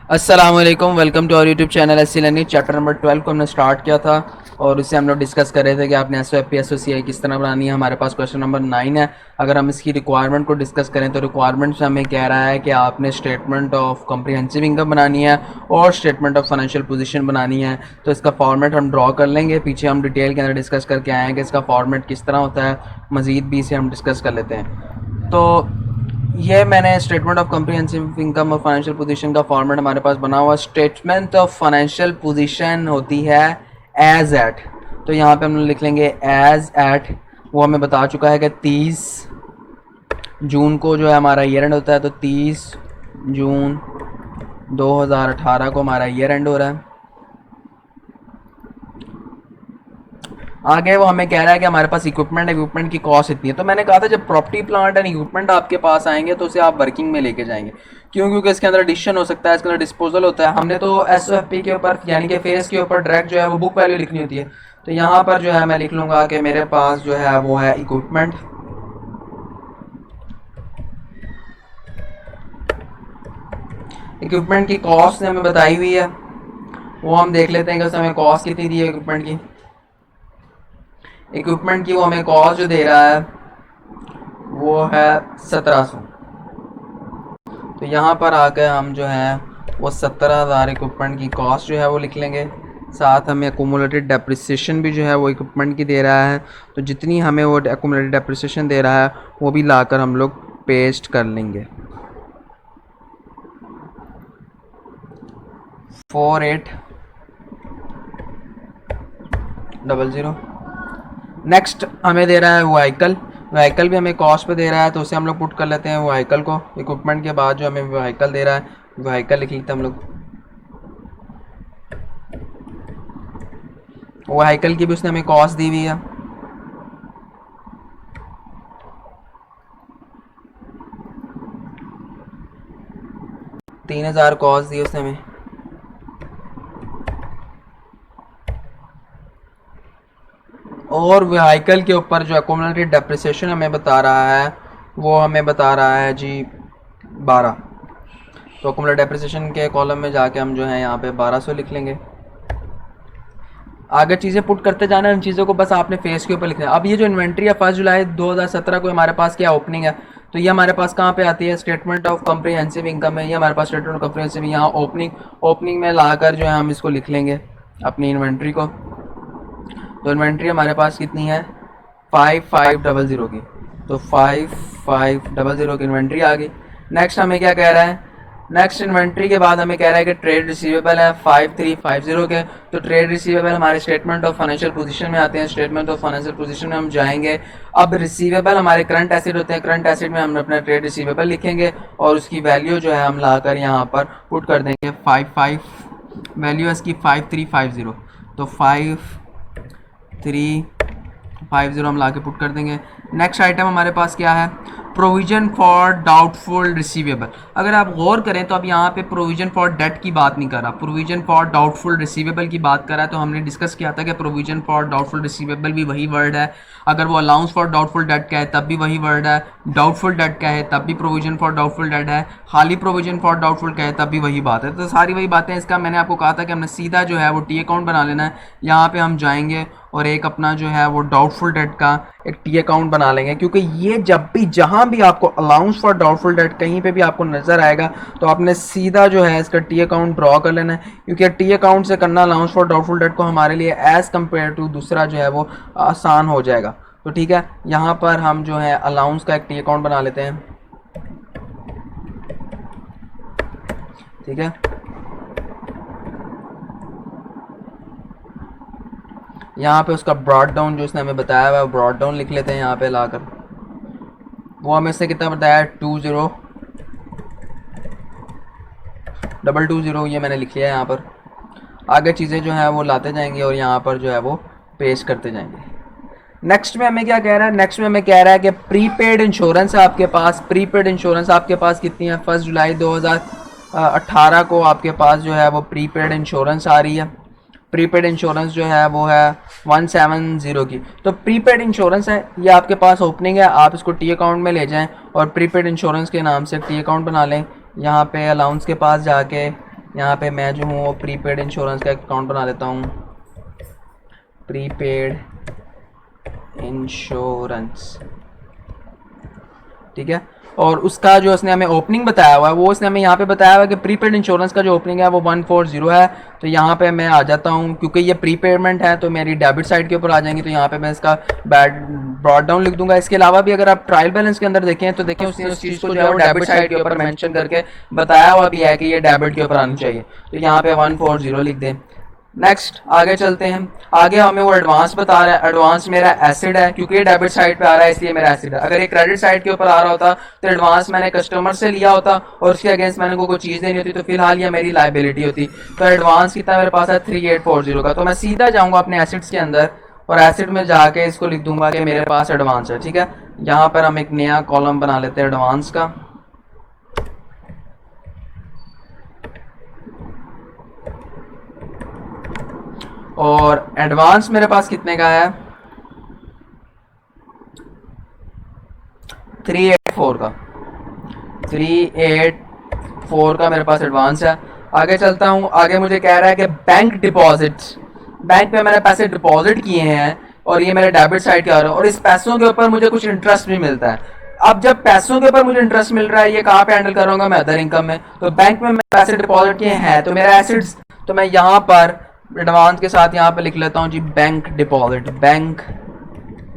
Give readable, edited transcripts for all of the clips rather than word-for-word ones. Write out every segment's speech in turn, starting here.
अस्सलामुअलैकुम, welcome to our YouTube channel SC learning. Chapter number 12 को हमने स्टार्ट किया था और उससे हम लोग डिस्कस कर रहे थे कि आपने एसओएफपी एसओसीआई किस तरह बनानी है। हमारे पास क्वेश्चन नंबर 9 है। अगर हम इसकी रिक्वायरमेंट को डिस्कस करें तो रिक्वायरमेंट से हमें कह रहा है कि आपने स्टेटमेंट ऑफ कम्प्रीहेंसिव इनकम बनानी है और स्टेटमेंट ऑफ फाइनेंशियल पोजीशन बनानी है। तो इसका फॉर्मेट हम ड्रॉ कर लेंगे, पीछे हम डिटेल के अंदर डिस्कस करके आए हैं कि इसका फॉर्मेट किस तरह होता है। मज़ीद भी इसे हम डिस्कस कर लेते हैं। तो ये मैंने स्टेटमेंट ऑफ कम्प्रीहेंसिव इनकम और फाइनेंशियल पोजीशन का फॉर्मेट हमारे पास बना हुआ। स्टेटमेंट ऑफ फाइनेंशियल पोजीशन होती है एज एट, तो यहाँ पे हम लिख लेंगे एज एट। वो हमें बता चुका है कि 30 जून को जो है हमारा ईयर एंड होता है, तो 30 जून 2018 को हमारा ईयर एंड हो रहा है। आगे वो हमें कह रहा है कि हमारे पास इक्विपमेंट की कॉस्ट इतनी है। तो मैंने कहा था जब प्रॉपर्टी प्लांट एंड इक्विपमेंट आपके पास आएंगे तो उसे आप वर्किंग में लेके जाएंगे। क्यों? क्योंकि इसके अंदर एडिशन हो सकता है, इसके अंदर डिस्पोजल होता है। हमने तो एसओएफपी के ऊपर यानी कि फेस के ऊपर डायरेक्ट जो है वो बुक वैल्यू लिखनी होती है। तो यहाँ पर जो है मैं लिख लूँगा कि मेरे पास जो है वो है इक्विपमेंट। इक्विपमेंट की कॉस्ट हमें बताई हुई है, वो हम देख लेते हैं कि उसमें हमें कॉस्ट कितनी दी है इक्विपमेंट की। इक्विपमेंट की वो हमें कॉस्ट जो दे रहा है वो है 1700। तो यहाँ पर आकर हम जो है वो 17,000 इक्विपमेंट की कॉस्ट जो है वो लिख लेंगे। साथ हमें एकुमुलेटेड डेप्रिसिएशन भी जो है वो इक्विपमेंट की दे रहा है। तो जितनी हमें वो एकुमुलेटेड डेप्रिसिएशन दे रहा है वो भी लाकर हम लोग पेस्ट कर लेंगे। 4800। नेक्स्ट हमें दे रहा है व्हीकल भी हमें कॉस्ट पे दे रहा है, तो उसे हम लोग पुट कर लेते हैं व्हीकल को। इक्विपमेंट के बाद जो हमें व्हीकल दे रहा है, व्हीकल लिख लेते हैं हम लोग। व्हीकल की भी उसने हमें कॉस्ट दी हुई है। $3000 कॉस्ट दी उसने हमें। और व्हीकल के ऊपर जो एक्यूमुलेटेड डेप्रिसिएशन हमें बता रहा है वो हमें बता रहा है जी 12। तो एक्यूमुलेटेड डेप्रिसिएशन के कॉलम में जाके हम जो है यहाँ पे 1200 लिख लेंगे। आगे चीज़ें पुट करते जाना, इन चीज़ों को बस आपने फेस के ऊपर लिखना है। अब ये जो इन्वेंट्री है 1 जुलाई 2017 को हमारे पास क्या ओपनिंग है, तो ये हमारे पास कहाँ पे आती है? स्टेटमेंट ऑफ कम्प्रीहेंसिव इनकम है। ये हमारे पास स्टेटमेंट ऑफ कम्प्रीहेंसिव यहाँ ओपनिंग में लाकर जो है हम इसको लिख लेंगे अपनी इन्वेंट्री को। तो इन्वेंट्री हमारे पास कितनी है? 5500 की। तो 5500 की इन्वेंट्री आ गई। नेक्स्ट हमें क्या कह रहा है? नेक्स्ट इन्वेंट्री के बाद हमें कह रहा है कि ट्रेड रिसीवेबल है 5350 के। तो ट्रेड रिसीवेबल हमारे स्टेटमेंट ऑफ फाइनेंशियल पोजीशन में आते हैं। स्टेटमेंट ऑफ फाइनेंशियल पोजीशन में हम जाएंगे। अब रिसीवेबल हमारे करंट एसेट होते हैं। करंट एसेट में हम अपना ट्रेड रिसीवेबल लिखेंगे और उसकी वैल्यू जो है हम लाकर यहाँ पर पुट कर देंगे। 55 वैल्यू है इसकी 5350। तो 5350 हम ला के पुट कर देंगे। नेक्स्ट आइटम हमारे पास क्या है? Provision for doubtful receivable. अगर आप गौर करें तो अब यहाँ पे प्रोविजन फॉर डेट की बात नहीं कर रहा, प्रोविजन फॉर डाउटफुल रिसीवेबल की बात कर रहा है। तो हमने डिस्कस किया था कि प्रोविजन फॉर डाउटफुल रिसीवेबल भी वही वर्ड है। अगर वो अलाउंस फॉर डाउटफुल डेट का है तब भी वही वर्ड है। डाउटफुल डेट का है तब भी प्रोविजन फॉर डाउटफुल डेट है। खाली प्रोविजन फॉर डाउटफुल का है तब भी वही बात है। तो सारी वही बातें। इसका मैंने आपको कहा था कि हमने सीधा जो है वो टी अकाउंट बना लेना है। यहाँ पे हम जाएंगे और एक अपना जो है वो डाउटफुल डेट का एक टी अकाउंट बना लेंगे, क्योंकि ये जब भी जहां भी आपको अलाउंस फॉर डाउटफुल डेट कहीं पे भी आपको नजर आएगा तो आपने सीधा जो है इसका टी अकाउंट ड्रॉ कर लेना है। क्योंकि टी अकाउंट से करना अलाउंस फॉर डाउटफुल डेट को हमारे लिए एज कम्पेयर टू दूसरा जो है वो आसान हो जाएगा। तो ठीक है, यहाँ पर हम जो है अलाउंस का एक टी अकाउंट बना लेते हैं। ठीक है, यहाँ पे उसका ब्रॉड डाउन जो उसने हमें बताया हुआ है ब्रॉड डाउन लिख लेते हैं यहाँ पे लाकर। वो हमें इसने कितना बताया? 20220, ये मैंने लिख लिया है यहाँ पर। आगे चीज़ें जो है वो लाते जाएंगे और यहाँ पर जो है वो पेस्ट करते जाएंगे। नेक्स्ट में हमें क्या कह रहा है? नेक्स्ट में हमें कह रहा है कि प्रीपेड इंश्योरेंस है आपके पास। प्रीपेड इंश्योरेंस आपके पास कितनी है? 1 जुलाई 2018 को आपके पास जो है वो प्रीपेड इंश्योरेंस आ रही है। प्रीपेड इंश्योरेंस जो है वो है 170 की। तो प्रीपेड इंश्योरेंस है, ये आपके पास ओपनिंग है। आप इसको टी अकाउंट में ले जाएं और प्रीपेड इंश्योरेंस के नाम से टी अकाउंट बना लें। यहाँ पे अलाउंस के पास जाके यहाँ पे मैं जो हूँ वो प्रीपेड इंश्योरेंस का अकाउंट बना लेता हूँ, प्रीपेड इंश्योरेंस, ठीक है। और उसका जो उसने हमें ओपनिंग बताया हुआ है वो उसने हमें यहाँ पे बताया हुआ है कि प्रीपेड इंश्योरेंस का जो ओपनिंग है वो 140 है। तो यहाँ पे मैं आ जाता हूँ, क्योंकि ये प्रीपेमेंट है तो मेरी डेबिट साइड के ऊपर आ जाएंगी, तो यहाँ पे मैं इसका बैड ब्रॉड डाउन लिख दूंगा। इसके अलावा भी अगर आप ट्रायल बैलेंस के अंदर देखें तो देखें उसने उस चीज़ को जो है वो डेबिट साइड के ऊपर मेंशन करके बताया हुआ भी है कि ये डेबिट के ऊपर आनी चाहिए, तो यहाँ पे 140 लिख दें। नेक्स्ट आगे चलते हैं। आगे हमें वो एडवांस बता रहा है, एडवांस मेरा एसिड है, क्योंकि ये डेबिट साइड पे आ रहा है इसलिए मेरा एसिड है। अगर ये क्रेडिट साइड के ऊपर आ रहा होता तो एडवांस मैंने कस्टमर से लिया होता और उसके अगेंस्ट मैंने कोई चीज़ देनी होती तो फिलहाल ये मेरी लाइबिलिटी होती। तो एडवांस कितना मेरे पास है 3840 का। तो मैं सीधा जाऊँगा अपने एसिड्स के अंदर और एसिड में जाके इसको लिख दूंगा कि मेरे पास एडवांस है, ठीक है। यहाँ पर हम एक नया कॉलम बना लेते हैं एडवांस का, और एडवांस मेरे पास कितने का है 384 का, 384 का मेरे पास एडवांस है। आगे चलता हूँ। आगे मुझे कह रहा है कि बैंक डिपॉजिट्स, बैंक में मैंने पैसे डिपॉजिट किए हैं और ये मेरे डेबिट साइड के आ रहे हैं और इस पैसों के ऊपर मुझे कुछ इंटरेस्ट भी मिलता है। अब जब पैसों के ऊपर मुझे इंटरेस्ट मिल रहा है, ये कहाँ पे हैंडल करूंगा मैं, अदर इनकम में। तो बैंक में मैं पैसे डिपॉजिट किए हैं तो मेरा एसिड्स, तो मैं यहाँ पर एडवांस के साथ यहाँ पे लिख लेता हूँ जी बैंक डिपॉजिट। बैंक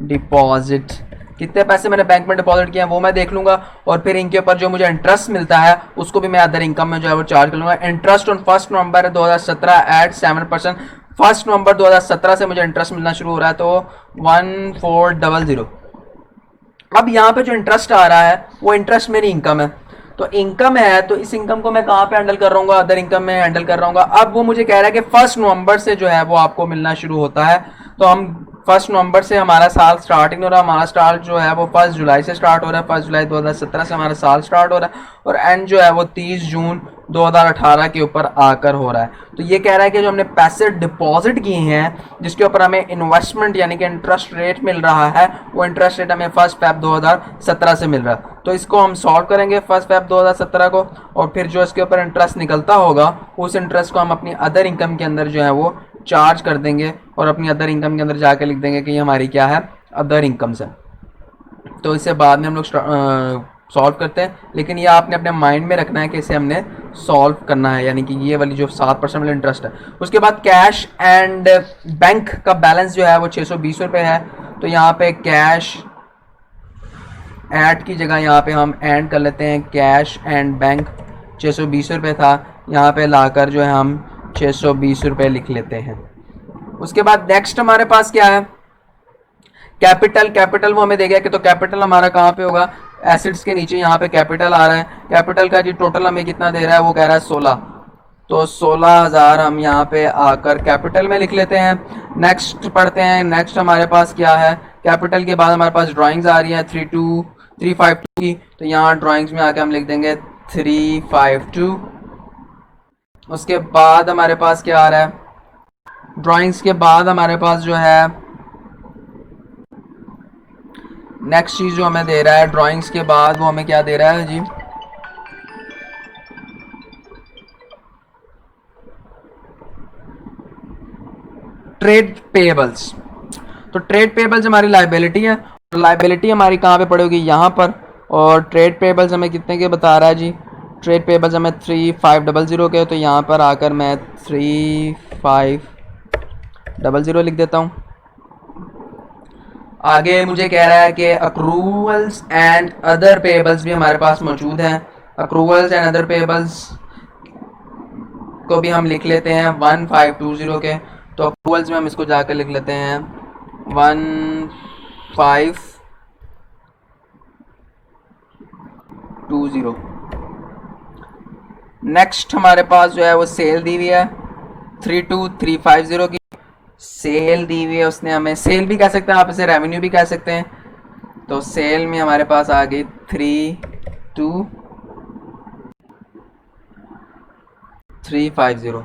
डिपॉजिट कितने पैसे मैंने बैंक में डिपॉजिट किए हैं वो मैं देख लूंगा, और फिर इनके ऊपर जो मुझे इंटरेस्ट मिलता है उसको भी मैं अदर इनकम में जो है वो चार्ज कर लूंगा। Interest on 1 November 2017 at 7%। 1 नवंबर 2017 से मुझे इंटरेस्ट मिलना शुरू हो रहा है, तो 1400। अब यहाँ पे जो इंटरेस्ट आ रहा है वो इंटरेस्ट मेरी इनकम है, तो इनकम है तो इस इनकम को मैं कहाँ पे हैंडल कर रहा हूँ, अदर इनकम में हैंडल कर रहा हूँ। अब वो मुझे कह रहा है कि 1 नवंबर से जो है वो आपको मिलना शुरू होता है। तो हम 1 नवंबर से हमारा साल स्टार्टिंग हो रहा है, हमारा स्टार्ट जो है वो 1 जुलाई से स्टार्ट हो रहा है। 1 जुलाई 2017 से हमारा साल स्टार्ट हो रहा है और एंड जो है वो 30 जून 2018 के ऊपर आकर हो रहा है। तो ये कह रहा है कि जो हमने पैसे डिपॉजिट किए हैं जिसके ऊपर हमें इन्वेस्टमेंट यानी कि इंटरेस्ट रेट मिल रहा है, वो इंटरेस्ट रेट हमें 1 फेब 2017 से मिल रहा है। तो इसको हम सॉल्व करेंगे 1 फेब 2017 को, और फिर जो इसके ऊपर इंटरेस्ट निकलता होगा उस इंटरेस्ट को हम अपनी अदर इनकम के अंदर जो है वो चार्ज कर देंगे और अपनी अदर इनकम के अंदर जाके लिख देंगे कि ये हमारी क्या है, अदर इनकम से। तो इससे बाद में हम लोग सॉल्व करते हैं, लेकिन ये आपने अपने माइंड में रखना है कि इसे हमने सॉल्व करना है, यानी कि ये वाली जो 7% वाला इंटरेस्ट है। उसके बाद कैश एंड बैंक का बैलेंस जो है वो 620 रुपये है। तो यहाँ पे कैश ऐड की जगह यहाँ पे हम एंड कर लेते हैं, कैश एंड बैंक 620 रुपये था, यहाँ पे लाकर जो है हम 620 रुपये लिख लेते हैं। उसके बाद नेक्स्ट हमारे पास क्या है, कैपिटल। कैपिटल वो हमें दे गया कि तो कैपिटल हमारा कहाँ पे होगा, एसिड्स के नीचे यहाँ पे कैपिटल आ रहा है। कैपिटल का जी टोटल हमें कितना दे रहा है, वो कह रहा है 16, तो 16,000 हम यहाँ पे आकर कैपिटल में लिख लेते हैं। नेक्स्ट पढ़ते हैं। नेक्स्ट हमारे पास क्या है, कैपिटल के बाद हमारे पास ड्राइंग्स आ रही है 352 की, तो यहाँ ड्राइंग्स में आके हम लिख देंगे 352। उसके बाद हमारे पास क्या आ रहा है, ड्राइंग्स के बाद हमारे पास जो है नेक्स्ट चीज जो हमें दे रहा है ड्राइंग्स के बाद, वो हमें क्या दे रहा है जी, ट्रेड पेबल्स। तो ट्रेड पेबल्स हमारी लाइबिलिटी है, और लाइबिलिटी हमारी कहाँ पे पड़ेगी, यहाँ पर। और ट्रेड पेबल्स हमें कितने के बता रहा है जी, ट्रेड पेबल्स हमें 3500 के, तो यहाँ पर आकर मैं 3500 लिख देता हूँ। आगे मुझे कह रहा है कि अक्रूवल्स एंड अदर पेबल्स भी हमारे पास मौजूद हैं। अक्रूवल्स एंड अदर पेबल्स को भी हम लिख लेते हैं 1520 के। तो अक्रूवल्स में हम इसको जाकर लिख लेते हैं 1520। नेक्स्ट हमारे पास जो है वो सेल दी हुई है 32350 की, सेल दी हुई है उसने हमें। सेल भी कह सकते हैं आप इसे, रेवेन्यू भी कह सकते हैं। तो सेल में हमारे पास आ गई 32350।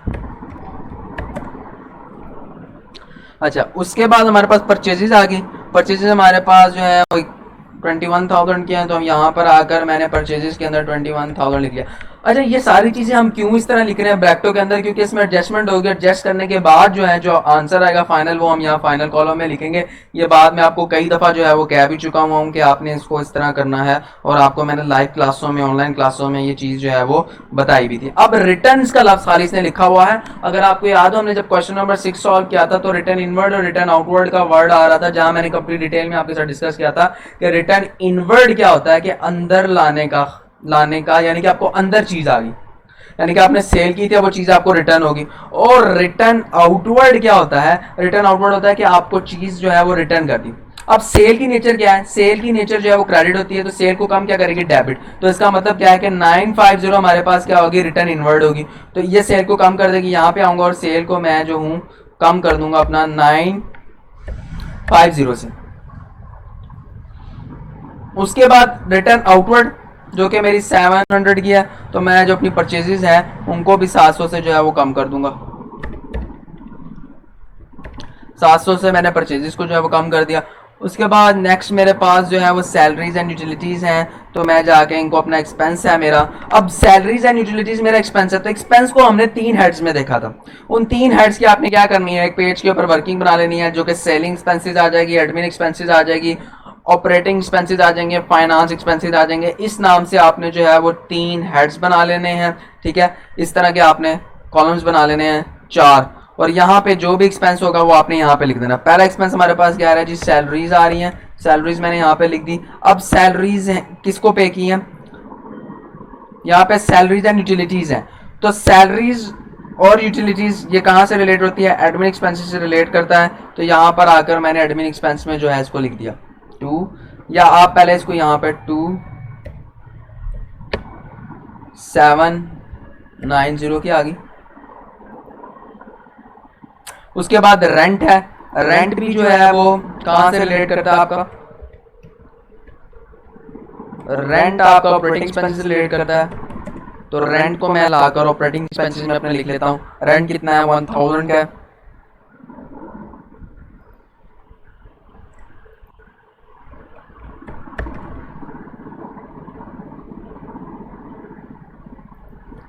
अच्छा, उसके बाद हमारे पास परचेजेस आ गई। परचेजेस हमारे पास जो है 21,000 के हैं, तो हम यहाँ पर आकर मैंने परचेजेस के अंदर 21,000 लिख लिया। अच्छा, ये सारी चीजें हम क्यों इस तरह लिख रहे हैं ब्रैकेटों के अंदर, क्योंकि इसमें एडजस्टमेंट होगी। एडजस्ट करने के बाद जो है जो आंसर आएगा फाइनल, वो हम यहाँ फाइनल कॉलम में लिखेंगे। ये बाद में आपको कई दफा जो है वो कह भी चुका हुआ हूँ कि आपने इसको इस तरह करना है, और आपको मैंने लाइव क्लासों में, ऑनलाइन क्लासों में ये चीज जो है वो बताई भी थी। अब रिटर्न का लफ्ज खाली इसने लिखा हुआ है। अगर आपको याद हो, हमने जब क्वेश्चन नंबर 6 सॉल्व किया था तो रिटर्न इनवर्ड और रिटर्न आउटवर्ड का वर्ड आ रहा था, जहां मैंने कंप्लीट डिटेल में आपके साथ डिस्कस किया था कि रिटर्न इनवर्ड क्या होता है, कि अंदर लाने का यानी कि आपको अंदर चीज आ गई, यानी कि आपने सेल की थी, वो चीज आपको रिटर्न होगी। और रिटर्न आउटवर्ड क्या होता है, रिटर्न आउटवर्ड होता है कि आपको चीज जो है वो रिटर्न कर दी। अब सेल की नेचर क्या है, सेल की नेचर जो है वो क्रेडिट होती है, तो सेल को कम क्या करेगी, डेबिट। तो इसका मतलब क्या है कि 950 हमारे पास क्या होगी, रिटर्न इनवर्ड होगी, तो ये सेल को कम कर देगी। यहाँ पे आऊंगा और सेल को मैं जो हूं कम कर दूंगा अपना 950 से। उसके बाद रिटर्न आउटवर्ड जो कि मेरी 700 की है, तो मैं जो अपनी परचेजेस हैं उनको भी 700 से जो है वो कम कर दूंगा। 700 से मैंने परचेजेस को जो है वो कम कर दिया। उसके बाद नेक्स्ट मेरे पास जो है वो सैलरीज एंड यूटिलिटीज हैं, तो मैं जाके इनको अपना एक्सपेंस है मेरा। अब सैलरीज एंड यूटिलिटीज मेरा एक्सपेंस है, तो एक्सपेंस को हमने 3 हेड्स में देखा था। उन 3 हेड्स की आपने क्या करनी है, एक पेज के ऊपर वर्किंग बना लेनी है, जो कि सेलिंग एक्सपेंसेस आ जाएगी, एडमिन एक्सपेंसेस आ जाएगी, ऑपरेटिंग एक्सपेंसेस आ जाएंगे, फाइनेंस एक्सपेंसेस आ जाएंगे। इस नाम से आपने जो है वो 3 हेड्स बना लेने हैं, ठीक है। इस तरह के आपने कॉलम्स बना लेने हैं 4, और यहाँ पे जो भी एक्सपेंस होगा वो आपने यहाँ पे लिख देना। पहला एक्सपेंस हमारे पास क्या आ रहा है जी, सैलरीज आ रही हैं, सैलरीज मैंने यहाँ पे लिख दी। अब सैलरीज किसको पे की हैं, यहाँ पे सैलरीज एंड यूटिलिटीज हैं, तो सैलरीज और यूटिलिटीज ये कहाँ से रिलेट होती है, एडमिन एक्सपेंसेस से रिलेट करता है। तो यहाँ पर आकर मैंने एडमिन एक्सपेंस में जो है इसको लिख दिया 2, या आप पहले इसको यहाँ पे 2790 की आ गई। उसके बाद रेंट है, रेंट भी जो है वो कहां से रिलेट करता है आपका, रेंट आपका ऑपरेटिंग एक्सपेंसेस से रिलेट करता है। तो रेंट को मैं लाकर ऑपरेटिंग एक्सपेंसेस में अपने लिख लेता हूं। रेंट कितना है, 1000 का है।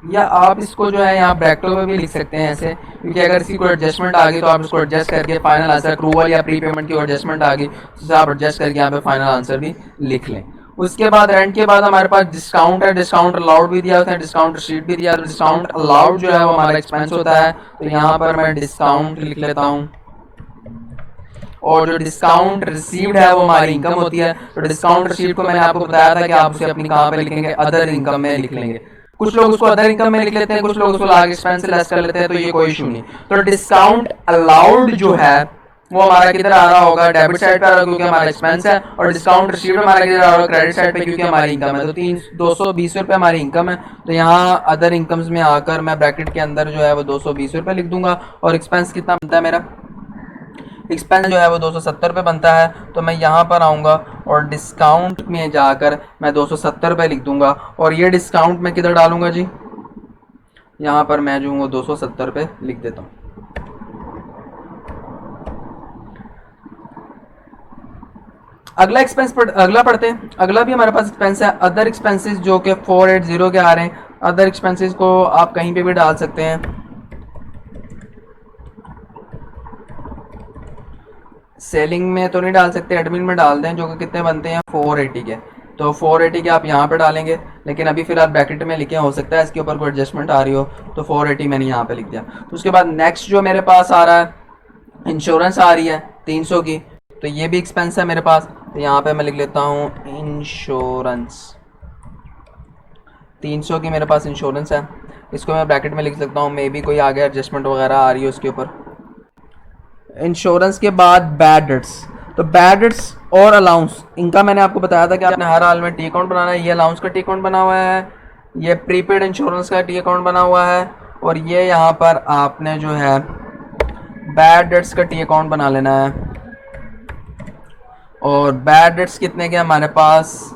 या आप इसको जो है यहाँ ब्रैकेटों में भी लिख सकते हैं ऐसे, क्योंकि अगर इसकी कोई एडजस्टमेंट आ गई तो आप इसको एडजस्ट करके फाइनल आंसर, अप्रूवल या प्री पेमेंट की एडजस्टमेंट आ गई तो आप एडजस्ट करके यहाँ पे फाइनल आंसर भी लिख लें। उसके बाद रेंट के बाद हमारे पास डिस्काउंट है, डिस्काउंट अलाउड भी दिया होता है, डिस्काउंट रिसीट भी दिया। तो डिस्काउंट अलाउड जो है वो हमारा एक्सपेंस होता है, तो यहाँ पर मैं डिस्काउंट लिख लेता हूँ। और जो डिस्काउंट रिसीव्ड है वो हमारी इनकम होती है। तो डिस्काउंट रिसीव्ड को मैंने आपको बताया था कि आप उसे अपनी कहाँ पे लिखेंगे, अदर इनकम में लिख लेंगे। कुछ लोग उसको अदर इनकम में लिख लेते हैं, कुछ लोग उसको लाग एक्सपेंस से लेस कर लेते हैं, तो ये कोई इशू नहीं। तो डिस्काउंट अलाउड जो है वो हमारा किधर आ रहा होगा, डेबिट साइड पे आ रहा होगा क्योंकि हमारा एक्सपेंस है, और डिस्काउंट रिसीव्ड हमारा किधर आ रहा होगा, क्रेडिट साइड पे, क्योंकि हमारी इनकम है। तो 220 रुपये हमारी इनकम है, तो यहाँ अदर इनकम्स में आकर मैं ब्रैकेट के अंदर जो है वो 220 रुपये लिख दूंगा। और एक्सपेंस कितना बनता है मेरा, एक्सपेंस जो है वो 270 रुपये बनता है। तो मैं यहाँ पर आऊँगा और डिस्काउंट में जाकर मैं 270 रुपये लिख दूंगा, और ये डिस्काउंट मैं किधर डालूंगा जी, यहाँ पर मैं जो हूँ वो 270 रुपये लिख देता हूँ। अगला एक्सपेंस अगला पढ़ते हैं। अगला भी हमारे पास एक्सपेंस है, अदर एक्सपेंसेस, जो कि 480 के आ रहे हैं। अदर एक्सपेंसेस को आप कहीं पे भी डाल सकते हैं, सेलिंग में तो नहीं डाल सकते, एडमिन में डाल दें, जो कि कितने बनते हैं 480 के। तो 480 के आप यहाँ पे डालेंगे, लेकिन अभी फिलहाल ब्रैकेट में लिखे, हो सकता है इसके ऊपर कोई एडजस्टमेंट आ रही हो, तो 480 मैंने यहाँ पे लिख दिया। तो उसके बाद नेक्स्ट जो मेरे पास आ रहा है, इंश्योरेंस आ रही है 300 की, तो ये भी एक्सपेंस है मेरे पास। तो यहाँ पे मैं लिख लेता हूँ इंश्योरेंस, 300 की मेरे पास इंश्योरेंस है। इसको मैं ब्रैकेट में लिख सकता हूँ, मे बी कोई आगे एडजस्टमेंट वगैरह आ रही है उसके ऊपर। इंश्योरेंस के बाद बैड डेट्स, तो बैड डेट्स और अलाउंस, इनका मैंने आपको बताया था कि आपने हर हाल में टी अकाउंट बनाना है। ये अलाउंस का टी अकाउंट बना हुआ है, ये प्रीपेड इंश्योरेंस का टी अकाउंट बना हुआ है, और ये यहाँ पर आपने जो है बैड डेट्स का टी अकाउंट बना लेना है। और बैड डेट्स कितने के हमारे पास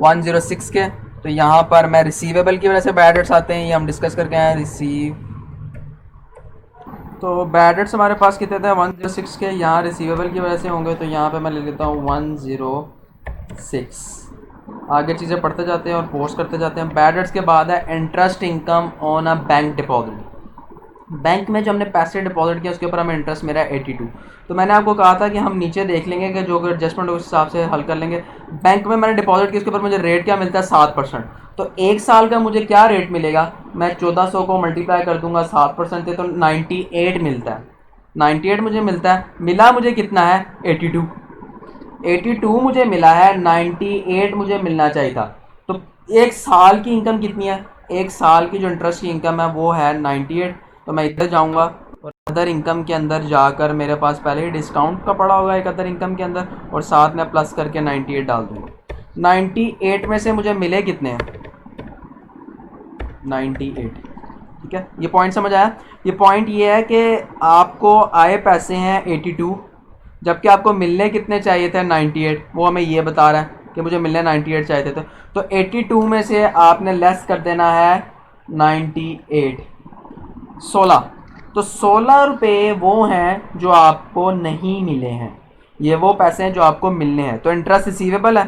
106 के। तो यहाँ पर मैं रिसीवेबल की वजह से बैड डेट्स आते हैं, ये हम डिस्कस करके आए रिसीव। तो बैड डेट्स हमारे पास कितने थे 106 के, यहाँ रिसीवेबल की वजह से होंगे, तो यहाँ पे मैं ले लेता हूँ 106। आगे चीज़ें पढ़ते जाते हैं और पोस्ट करते जाते हैं। बैड डेट्स के बाद है interest income on a bank deposit. Bank में जो हमने पैसे डिपॉजिट किया उसके ऊपर हमें इंटरेस्ट मेरा 82। तो मैंने आपको कहा था कि हम नीचे देख लेंगे कि जो एडजस्टमेंट उस हिसाब से हल कर लेंगे। बैंक में मैंने डिपॉजिट किया, उसके ऊपर मुझे रेट क्या मिलता है 7%। तो एक साल का मुझे क्या रेट मिलेगा, मैं 1400 को मल्टीप्लाई कर दूंगा 7% से, तो 98 मिलता है। 98 मुझे मिलता है, मिला मुझे कितना है 82। 82 मुझे मिला है, 98 मुझे मिलना चाहिए था। तो एक साल की इनकम कितनी है, एक साल की जो इंटरेस्ट की इनकम है वो है 98। तो मैं इधर जाऊंगा और अदर इनकम के अंदर जाकर मेरे पास पहले ही डिस्काउंट का पड़ा होगा एक अदर इनकम के अंदर, और साथ में प्लस करके 98 डाल दूंगा। 98 में से मुझे मिले कितने हैं 98। ठीक है, ये पॉइंट समझ आया। ये पॉइंट ये है कि आपको आए पैसे हैं 82, जबकि आपको मिलने कितने चाहिए थे 98। वो हमें ये बता रहा है कि मुझे मिलने 98 चाहिए थे। तो 82 में से आपने लेस कर देना है 98, 16। तो 16 रुपये वो हैं जो आपको नहीं मिले हैं, ये वो पैसे हैं जो आपको मिलने हैं। तो इंटरेस्ट रिसीवेबल है।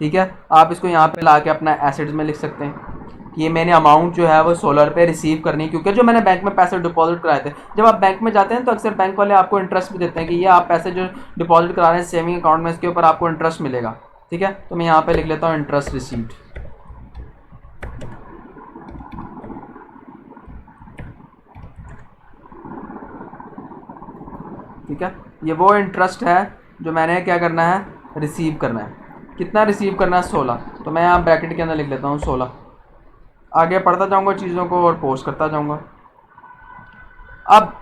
ठीक है, आप इसको यहाँ पे ला के अपना एसेट्स में लिख सकते हैं कि ये मैंने अमाउंट जो है वो 16 रुपये रिसीव करनी है, क्योंकि जो मैंने बैंक में पैसे डिपॉजिट कराए थे। जब आप बैंक में जाते हैं तो अक्सर बैंक वाले आपको इंटरेस्ट भी देते हैं कि ये आप पैसे जो डिपॉजिट करा रहे हैं सेविंग अकाउंट में, इसके ऊपर आपको इंटरेस्ट मिलेगा। ठीक है, तो मैं यहाँ पे लिख लेता हूँ इंटरेस्ट रिसीव्ड। ठीक है, ये वो इंटरेस्ट है जो मैंने क्या करना है, रिसीव करना है। कितना रिसीव करना है 16। तो मैं यहाँ ब्रैकेट के अंदर लिख लेता हूँ 16। आगे पढ़ता जाऊँगा चीज़ों को और पोस्ट करता जाऊँगा। अब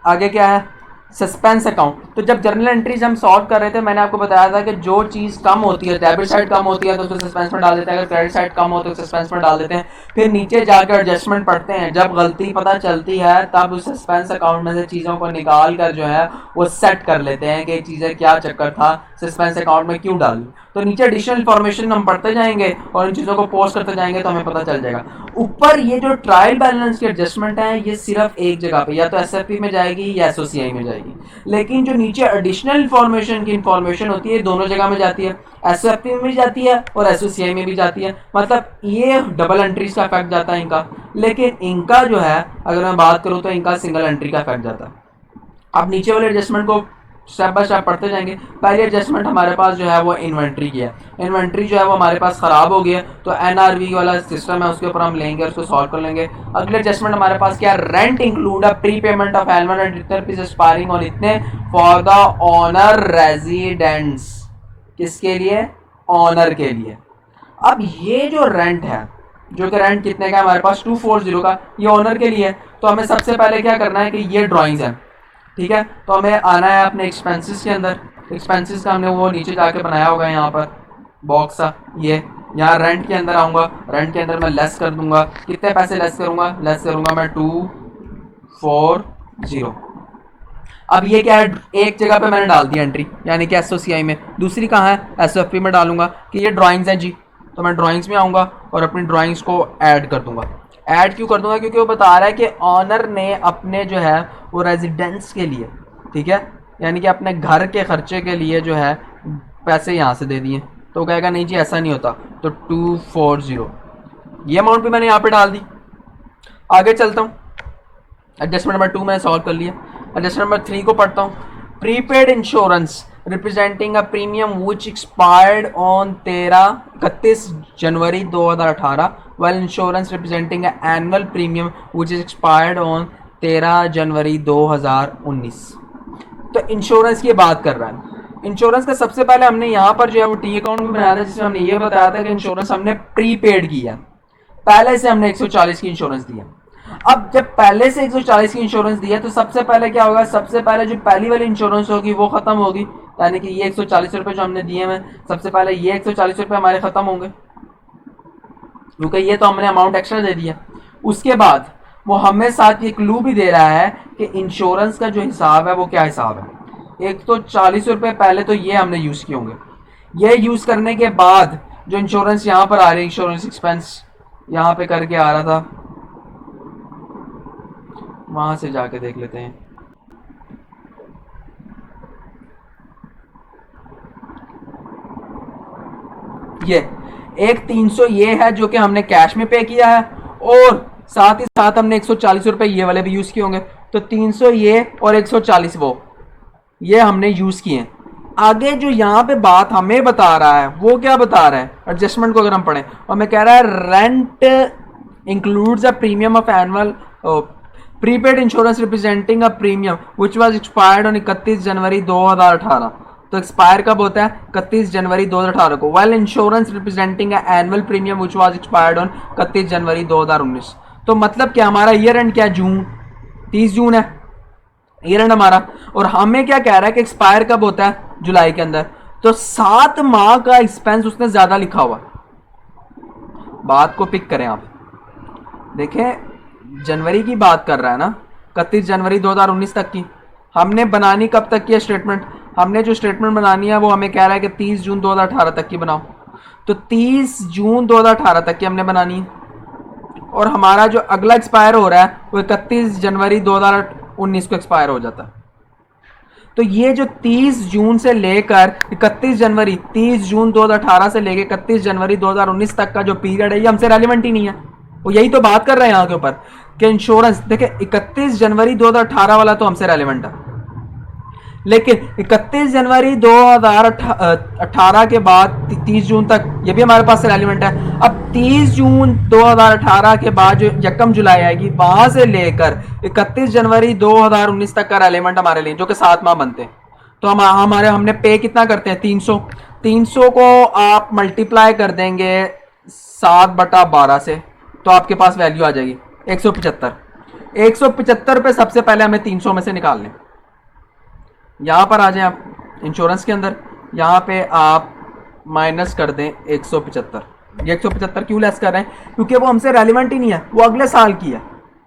आगे क्या है, सस्पेंस अकाउंट। तो जब जर्नल एंट्रीज हम सॉल्व कर रहे थे मैंने आपको बताया था कि जो चीज़ कम होती है, डेबिट साइड कम होती है तो उसको सस्पेंस में डाल देते हैं, अगर क्रेडिट साइड कम हो तो सस्पेंस में डाल देते हैं। फिर नीचे जाकर एडजस्टमेंट पढ़ते हैं, जब गलती पता चलती है तब उस सस्पेंस अकाउंट में से चीज़ों को निकाल कर जो है वो सेट कर लेते हैं कि चीज़ें क्या चक्कर था, सस्पेंस अकाउंट में क्यों डाली। तो नीचे एडिशनल इन्फॉर्मेशन हम पढ़ते जाएंगे और इन चीज़ों को पोस्ट करते जाएंगे तो हमें पता चल जाएगा। ऊपर ये जो ट्रायल बैलेंस की एडजस्टमेंट है ये सिर्फ एक जगह पे, या तो एसएफपी में जाएगी या एसओसीआई में जाएगी। लेकिन जो नीचे एडिशनल इन्फॉर्मेशन की इन्फॉर्मेशन होती है दोनों जगह में जाती है, एसएफपी में भी जाती है और एसओसीआई में भी जाती है। मतलब ये डबल एंट्रीज का इफेक्ट जाता है इनका, लेकिन इनका जो है अगर मैं बात करूं तो इनका सिंगल एंट्री का इफेक्ट जाता है। अब नीचे वाले एडजस्टमेंट को स्टेप बाय स्टेप पढ़ते जाएंगे। पहली एडजस्टमेंट हमारे पास जो है वो इन्वेंट्री की है। इन्वेंट्री जो है वो हमारे पास ख़राब हो गया, तो एनआरवी वाला सिस्टम है उसके ऊपर हम लेंगे, उसको सॉल्व कर लेंगे। अगले एडजस्टमेंट हमारे पास क्या, rent include a pre payment of annual and return fees expiring on इतने फॉर द ऑनर रेजिडेंट्स। किसके लिए, ऑनर के लिए। अब ये जो रेंट है, जो कि रेंट कितने का है हमारे पास 240 का, ये ऑनर के लिए है। तो हमें सबसे पहले क्या करना है कि ये ड्राइंग्स हैं। ठीक है, तो हमें आना है अपने एक्सपेंसेस के अंदर। एक्सपेंसेस का हमने वो नीचे जाके बनाया होगा यहाँ पर बॉक्स सा, ये यहाँ रेंट के अंदर आऊँगा। रेंट के अंदर मैं लेस कर दूंगा, कितने पैसे लेस करूँगा, लेस करूँगा मैं 240। अब ये क्या है, एक जगह पे मैंने डाल दी एंट्री, यानी कि एसओसीआई में। दूसरी कहाँ है, एसओएफपी में डालूंगा कि ये ड्राइंग्स हैं जी। तो मैं ड्राइंग्स में आऊँगा और अपनी ड्राइंग्स को ऐड कर दूंगा। ऐड क्यों कर दूंगा, क्योंकि वो बता रहा है कि ऑनर ने अपने जो है वो रेजिडेंस के लिए, ठीक है, यानी कि अपने घर के खर्चे के लिए जो है पैसे यहाँ से दे दिए। तो कहेगा नहीं जी ऐसा नहीं होता, तो 240 ये अमाउंट भी मैंने यहाँ पे डाल दी। आगे चलता हूँ, एडजस्टमेंट नंबर 2 मैंने सॉल्व कर लिया। एडजस्टमेंट नंबर 3 को पढ़ता हूँ। Prepaid insurance representing a premium which expired on 31 January 2018, while insurance representing a annual premium which is expired on 13 जनवरी 2019। तो इंश्योरेंस की बात कर रहा है। इंश्योरेंस का सबसे पहले हमने यहाँ पर जो है वो टी अकाउंट भी बनाया था, जिसमें हमने ये बताया था कि इंश्योरेंस हमने प्रीपेड किया, पहले से हमने 140 की इंश्योरेंस दी है। अब जब पहले से 140 की इंश्योरेंस दी है तो सबसे पहले क्या होगा, सबसे पहले जो पहली वाली इंश्योरेंस होगी वो खत्म होगी, यानी कि ये 140 रुपए जो हमने दिए हैं सबसे पहले ये 140 रुपए हमारे खत्म होंगे, क्योंकि ये तो हमने अमाउंट एक्स्ट्रा दे दिया। उसके बाद वो हमें साथ ये क्लू भी दे रहा है कि इंश्योरेंस का जो हिसाब है वो क्या हिसाब है। 140 रुपए पहले तो ये हमने यूज किए होंगे, ये यूज करने के बाद जो इंश्योरेंस यहाँ पर आ रही है, इंश्योरेंस एक्सपेंस यहाँ पे करके आ रहा था, वहां से जाके देख लेते हैं। ये एक 300 ये है जो कि हमने कैश में पे किया है, और साथ ही साथ हमने 140 रुपए ये वाले भी यूज किए होंगे। तो 300 ये और 140 वो, ये हमने यूज किए हैं। आगे जो यहाँ पे बात हमें बता रहा है वो क्या बता रहा है, एडजस्टमेंट को अगर हम पढ़ें, और मैं कह रहा है rent includes a premium of annual prepaid insurance representing a premium which was expired on 31 जनवरी 2018। तो एक्सपायर कब होता है, 31 जनवरी 2018 को। Well insurance representing a annual premium which was expired on 31 जनवरी 2019। तो मतलब क्या, हमारा ईयर एंड क्या, जून, 30 जून है ईयर एंड हमारा, और हमें क्या कह रहा है कि एक्सपायर कब होता है, जुलाई के अंदर। तो 7 माह का एक्सपेंस उसने ज्यादा लिखा हुआ। बात को पिक करें आप, देखें जनवरी की बात कर रहा है ना, 31 जनवरी 2019 तक की। हमने बनानी कब तक की है स्टेटमेंट, हमने जो स्टेटमेंट बनानी है वो हमें कह रहा है कि 30 जून 2018 तक की बनाओ। तो 30 जून 2018 तक की हमने बनानी है, और हमारा जो अगला एक्सपायर हो रहा है वो 31 जनवरी 2019 को एक्सपायर हो जाता है। तो ये जो 30 जून से लेकर 31 जनवरी, 30 जून 2018 से लेकर 31 जनवरी 2019 तक का जो पीरियड है, ये हमसे रेलिवेंट ही नहीं है। वो यही तो बात कर रहे हैं यहाँ के ऊपर कि इंश्योरेंस, देखिए 31 जनवरी 2018 वाला तो हमसे रेलिवेंट है, लेकिन 31 जनवरी 2018 के बाद 30 जून तक ये भी हमारे पास रेलिवेंट है। अब 30 जून 2018 के बाद जो 1 जुलाई आएगी, वहां से लेकर 31 जनवरी 2019 तक का रेलिवेंट हमारे लिए, जो कि 7 माह बनते हैं। तो हमने पे कितना करते हैं, 300 को आप मल्टीप्लाई कर देंगे 7/12 से, तो आपके पास वैल्यू आ जाएगी 175 रुपये। सबसे पहले हमें 300 में से निकाल लें। यहां पर आ जाएं आप इंश्योरेंस के अंदर, यहां पे आप माइनस कर दें 175। ये 175 क्यों लेस कर रहे हैं, क्योंकि वो हमसे रेलिवेंट ही नहीं है, वो अगले साल की है।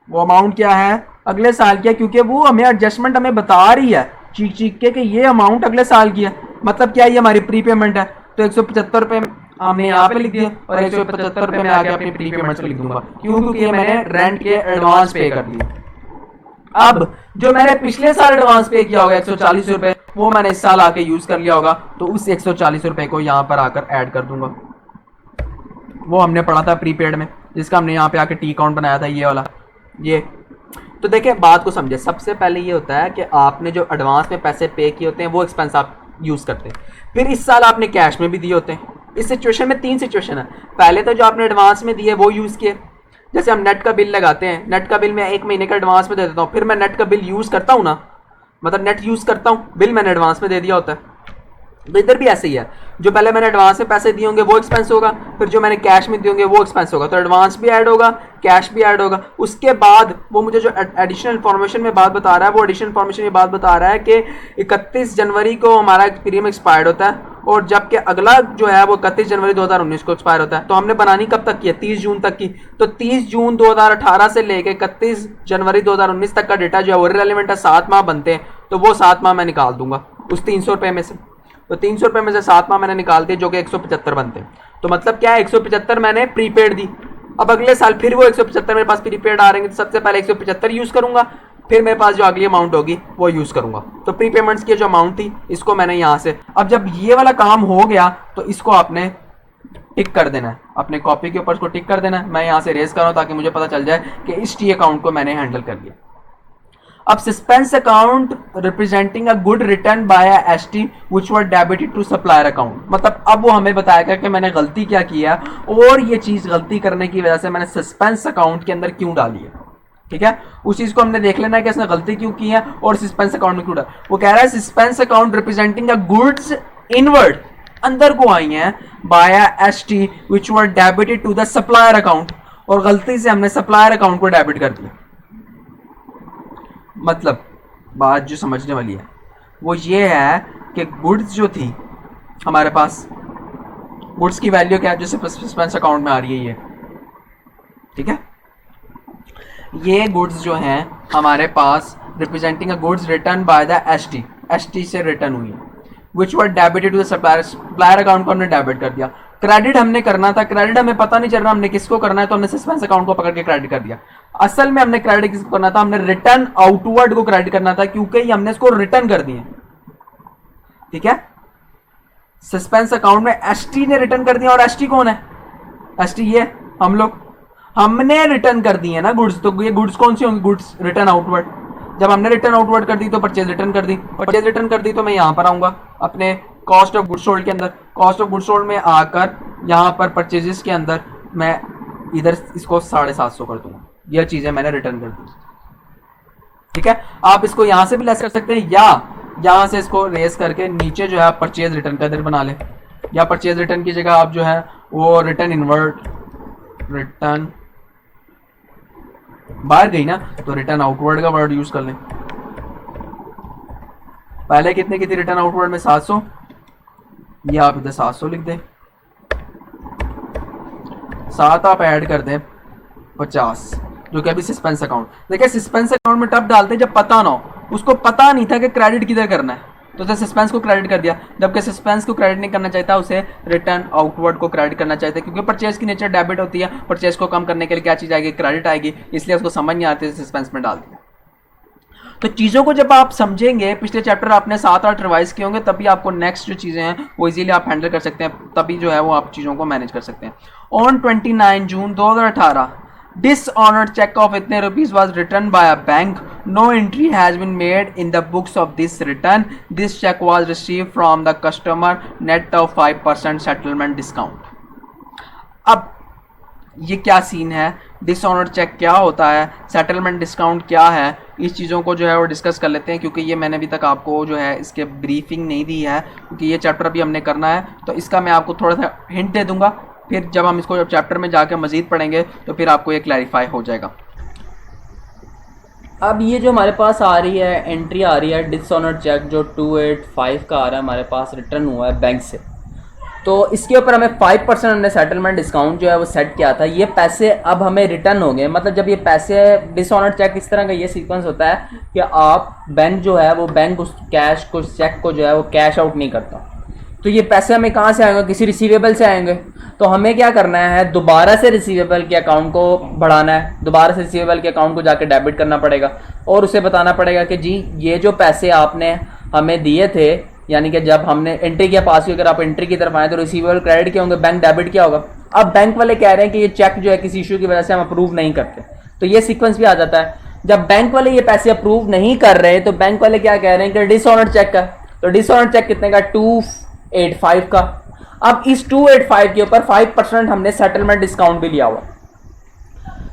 वो अमाउंट क्या है, अगले साल की है, क्योंकि वो हमें एडजस्टमेंट हमें बता रही है चीख चीख के कि ये अमाउंट अगले साल की है। मतलब क्या, ये हमारी प्री पेमेंट है। तो 175 रुपये हमने यहाँ पे लिख दिया, और 175 रुपये में आगे अपनी प्री पेमेंट लिख दूंगा। क्यों, क्योंकि मैंने रेंट के एडवांस पे कर दिए। अब जो मैंने पिछले साल एडवांस पे किया होगा 140 रुपए, वो मैंने इस साल आके यूज कर लिया होगा, तो उस 140 रुपए को यहां पर आकर ऐड कर दूंगा। वो हमने पढ़ा था प्रीपेड में, जिसका हमने यहाँ पे आके टी अकाउंट बनाया था, ये वाला। ये तो देखिए, बात को समझे। सबसे पहले ये होता है कि आपने जो एडवांस में पैसे पे किए होते हैं वो एक्सपेंस आप यूज करते हैं, फिर इस साल आपने कैश में भी दिए होते हैं। इस सिचुएशन में 3 सिचुएशन है। पहले तो जो आपने एडवांस में दिए वो यूज किए, जैसे हम नेट का बिल लगाते हैं, नेट का बिल मैं 1 महीने का एडवांस में दे देता हूँ, फिर मैं नेट का बिल यूज करता हूँ ना, मतलब नेट यूज करता हूँ, बिल मैंने एडवांस में दे दिया होता है। तो इधर भी ऐसे ही है, जो पहले मैंने एडवांस में पैसे दिए होंगे वो एक्सपेंस होगा, फिर जो मैंने कैश में दिए होंगे वो एक्सपेंस होगा। तो एडवांस भी ऐड होगा, कैश भी ऐड होगा। उसके बाद वो मुझे जो एडिशनल इन्फॉर्मेशन में बात बता रहा है, वो एडिशनल इन्फॉर्मेशन में बात बता रहा है कि 31 जनवरी को हमारा प्रीमियम एक्सपायर्ड होता है, और जबकि अगला जो है वो 31 जनवरी 2019 को एक्सपायर होता है। तो हमने बनानी कब तक की है, 30 जून तक की। तो 30 जून 2018 से लेके 31 जनवरी 2019 तक का डेटा जो है वो रिलेवेंट है, 7 माह बनते हैं। तो वो 7 माह मैं निकाल दूंगा उस 300 रुपये में से। तो 300 रुपये में से 7 माह मैंने निकाल दिए, जो कि 175 बनते हैं। तो मतलब क्या है, 175 मैंने प्रीपेड दी। अब अगले साल फिर वो 175 मेरे पास प्रीपेड आ रहे हैं, तो सबसे पहले 175 यूज करूंगा, फिर मेरे पास जो अगली अमाउंट होगी वो यूज करूंगा। तो प्री पेमेंट्स की जो अमाउंट थी, इसको मैंने यहां से, अब जब ये वाला काम हो गया तो इसको आपने टिक कर देना है, अपने कॉपी के ऊपर इसको टिक कर देना है। मैं यहां से रेज कर रहा हूं ताकि मुझे पता चल जाए कि इस टी अकाउंट को मैंने हैंडल कर लिया। अब suspense account representing a good return by ST which were debited to supplier account, मतलब अब वो हमें बताएगा कि मैंने गलती क्या किया, और ये चीज गलती करने की वजह से मैंने सस्पेंस अकाउंट के अंदर क्यों डाली है। ठीक है, उस चीज को हमने देख लेना है कि इसने गलती क्यों की है और सस्पेंस अकाउंट में क्यों डाला। वो कह रहा है suspense account representing a goods inward, अंदर को आई हैं, by ST which were debited to the supplier account, और गलती से हमने सप्लायर अकाउंट को डेबिट कर दिया। मतलब बात जो समझने वाली है वो ये है कि गुड्स जो थी हमारे पास, गुड्स की वैल्यू क्या है जो सस्पेंस अकाउंट में आ रही है, ये ठीक है, ये गुड्स जो हैं हमारे पास representing a goods return by the ST, ST से रिटर्न हुई है, which were debited to the supplier, supplier account को हमने डेबिट कर दिया। क्रेडिट हमने करना था, क्रेडिट हमें पता नहीं चल रहा हमने किसको करना है, तो हमने सस्पेंस अकाउंट को पकड़ के क्रेडिट कर दिया। असल में हमने क्रेडिट किसको करना था, हमने रिटर्न आउटवर्ड को क्रेडिट करना था, क्योंकि हमने इसको रिटर्न कर दिए। ठीक है, सस्पेंस अकाउंट में एसटी ने रिटर्न कर दिया, और एसटी कौन है? एसटी ये हम लोग, हमने रिटर्न कर दी है ना गुड्स, तो ये गुड्स कौन सी होंगी? Goods return outward. जब हमने रिटर्न आउटवर्ड कर दी तो परचेज रिटर्न कर दी, परचेज रिटर्न कर दी तो मैं यहाँ पर आऊंगा अपने कॉस्ट ऑफ गुड्स सोल्ड के अंदर, कॉस्ट ऑफ गुड्स सोल्ड में आकर यहाँ पर परचेजेस के अंदर मैं इधर इसको 750 कर दूंगा। यह चीजें मैंने रिटर्न कर दी, ठीक है। आप इसको यहाँ से भी लेस कर सकते हैं, या यहाँ से इसको रेस करके नीचे जो है परचेज रिटर्न का इधर बना ले, या परचेज रिटर्न की जगह आप जो है वो रिटर्न इनवर्ट, रिटर्न बाहर गई ना तो रिटर्न आउटवर्ड का वर्ड यूज कर लें। पहले कितने की थी रिटर्न आउटवर्ड में? 700, ये आप इधर 700 लिख दें, 7 आप ऐड कर दें 50, जो कि अभी सस्पेंस अकाउंट। देखिए सस्पेंस अकाउंट में तब डालते जब पता ना हो, उसको पता नहीं था कि क्रेडिट किधर करना है, तो उसे सस्पेंस को क्रेडिट कर दिया, जबकि सस्पेंस को क्रेडिट नहीं करना चाहता, उसे रिटर्न आउटवर्ड को क्रेडिट करना चाहता है, क्योंकि परचेज की नेचर डेबिट होती है। परचेज को कम करने के लिए क्या चीज़ आएगी? क्रेडिट आएगी, इसलिए उसको समझ नहीं आती, सस्पेंस में डाल दिया। तो चीज़ों को जब आप समझेंगे, पिछले चैप्टर आपने 7-8 रिवाइज किए होंगे, तभी आपको नेक्स्ट जो चीज़ें हैं वो इजीली आप हैंडल कर सकते हैं, तभी जो है वो आप चीज़ों को मैनेज कर सकते हैं। On 29 June 2018 dishonored check of इतने rupees was returned by a bank. No entry has been made in the books of this return. This check was received from the customer net of 5% settlement discount. अब ये क्या scene है? Dishonoured check क्या होता है, settlement discount क्या है, इस चीज़ों को जो है वो डिस्कस कर लेते हैं, क्योंकि ये मैंने अभी तक आपको जो है इसके ब्रीफिंग नहीं दी है, क्योंकि ये चैप्टर अभी हमने करना है, तो इसका मैं आपको थोड़ा सा हिंट दे दूंगा, फिर जब हम इसको चैप्टर में जाकर मजीद पढ़ेंगे तो फिर आपको ये क्लैरिफाई हो जाएगा। अब ये जो हमारे पास आ रही है एंट्री आ रही है डिसऑनर्ड चेक, जो 285 का आ रहा है हमारे पास, रिटर्न हुआ है बैंक से, तो इसके ऊपर हमें 5% हमने सेटलमेंट डिस्काउंट जो है वो सेट किया था। ये पैसे अब हमें रिटर्न हो गए, मतलब जब ये पैसे डिसऑनर्ड चेक, इस तरह का ये सीक्वेंस होता है कि आप बैंक जो है वो बैंक उस कैश को, चेक को जो है वो कैश आउट नहीं करता, तो ये पैसे हमें कहाँ से आएंगे? किसी रिसीवेबल से आएंगे। तो हमें क्या करना है? दोबारा से रिसीवेबल के अकाउंट को बढ़ाना है, दोबारा से रिसीवेबल के अकाउंट को जाके डेबिट करना पड़ेगा, और उसे बताना पड़ेगा कि जी ये जो पैसे आपने हमें दिए थे, यानी कि जब हमने एंट्री किया पास हुई, अगर आप एंट्री की तरफ आए तो रिसीवेबल क्रेडिट क्या होंगे, बैंक डेबिट क्या होगा। अब बैंक वाले कह रहे हैं कि ये चेक जो है किसी इशू की वजह से हम अप्रूव नहीं करते, तो ये सीक्वेंस भी आ जाता है। जब बैंक वाले ये पैसे अप्रूव नहीं कर रहे तो बैंक वाले क्या कह रहे हैं कि डिसऑनर्ड चेक का, तो डिसऑनर्ड चेक कितने का? 285 का। अब इस 285 के ऊपर 5% हमने सेटलमेंट डिस्काउंट भी लिया हुआ,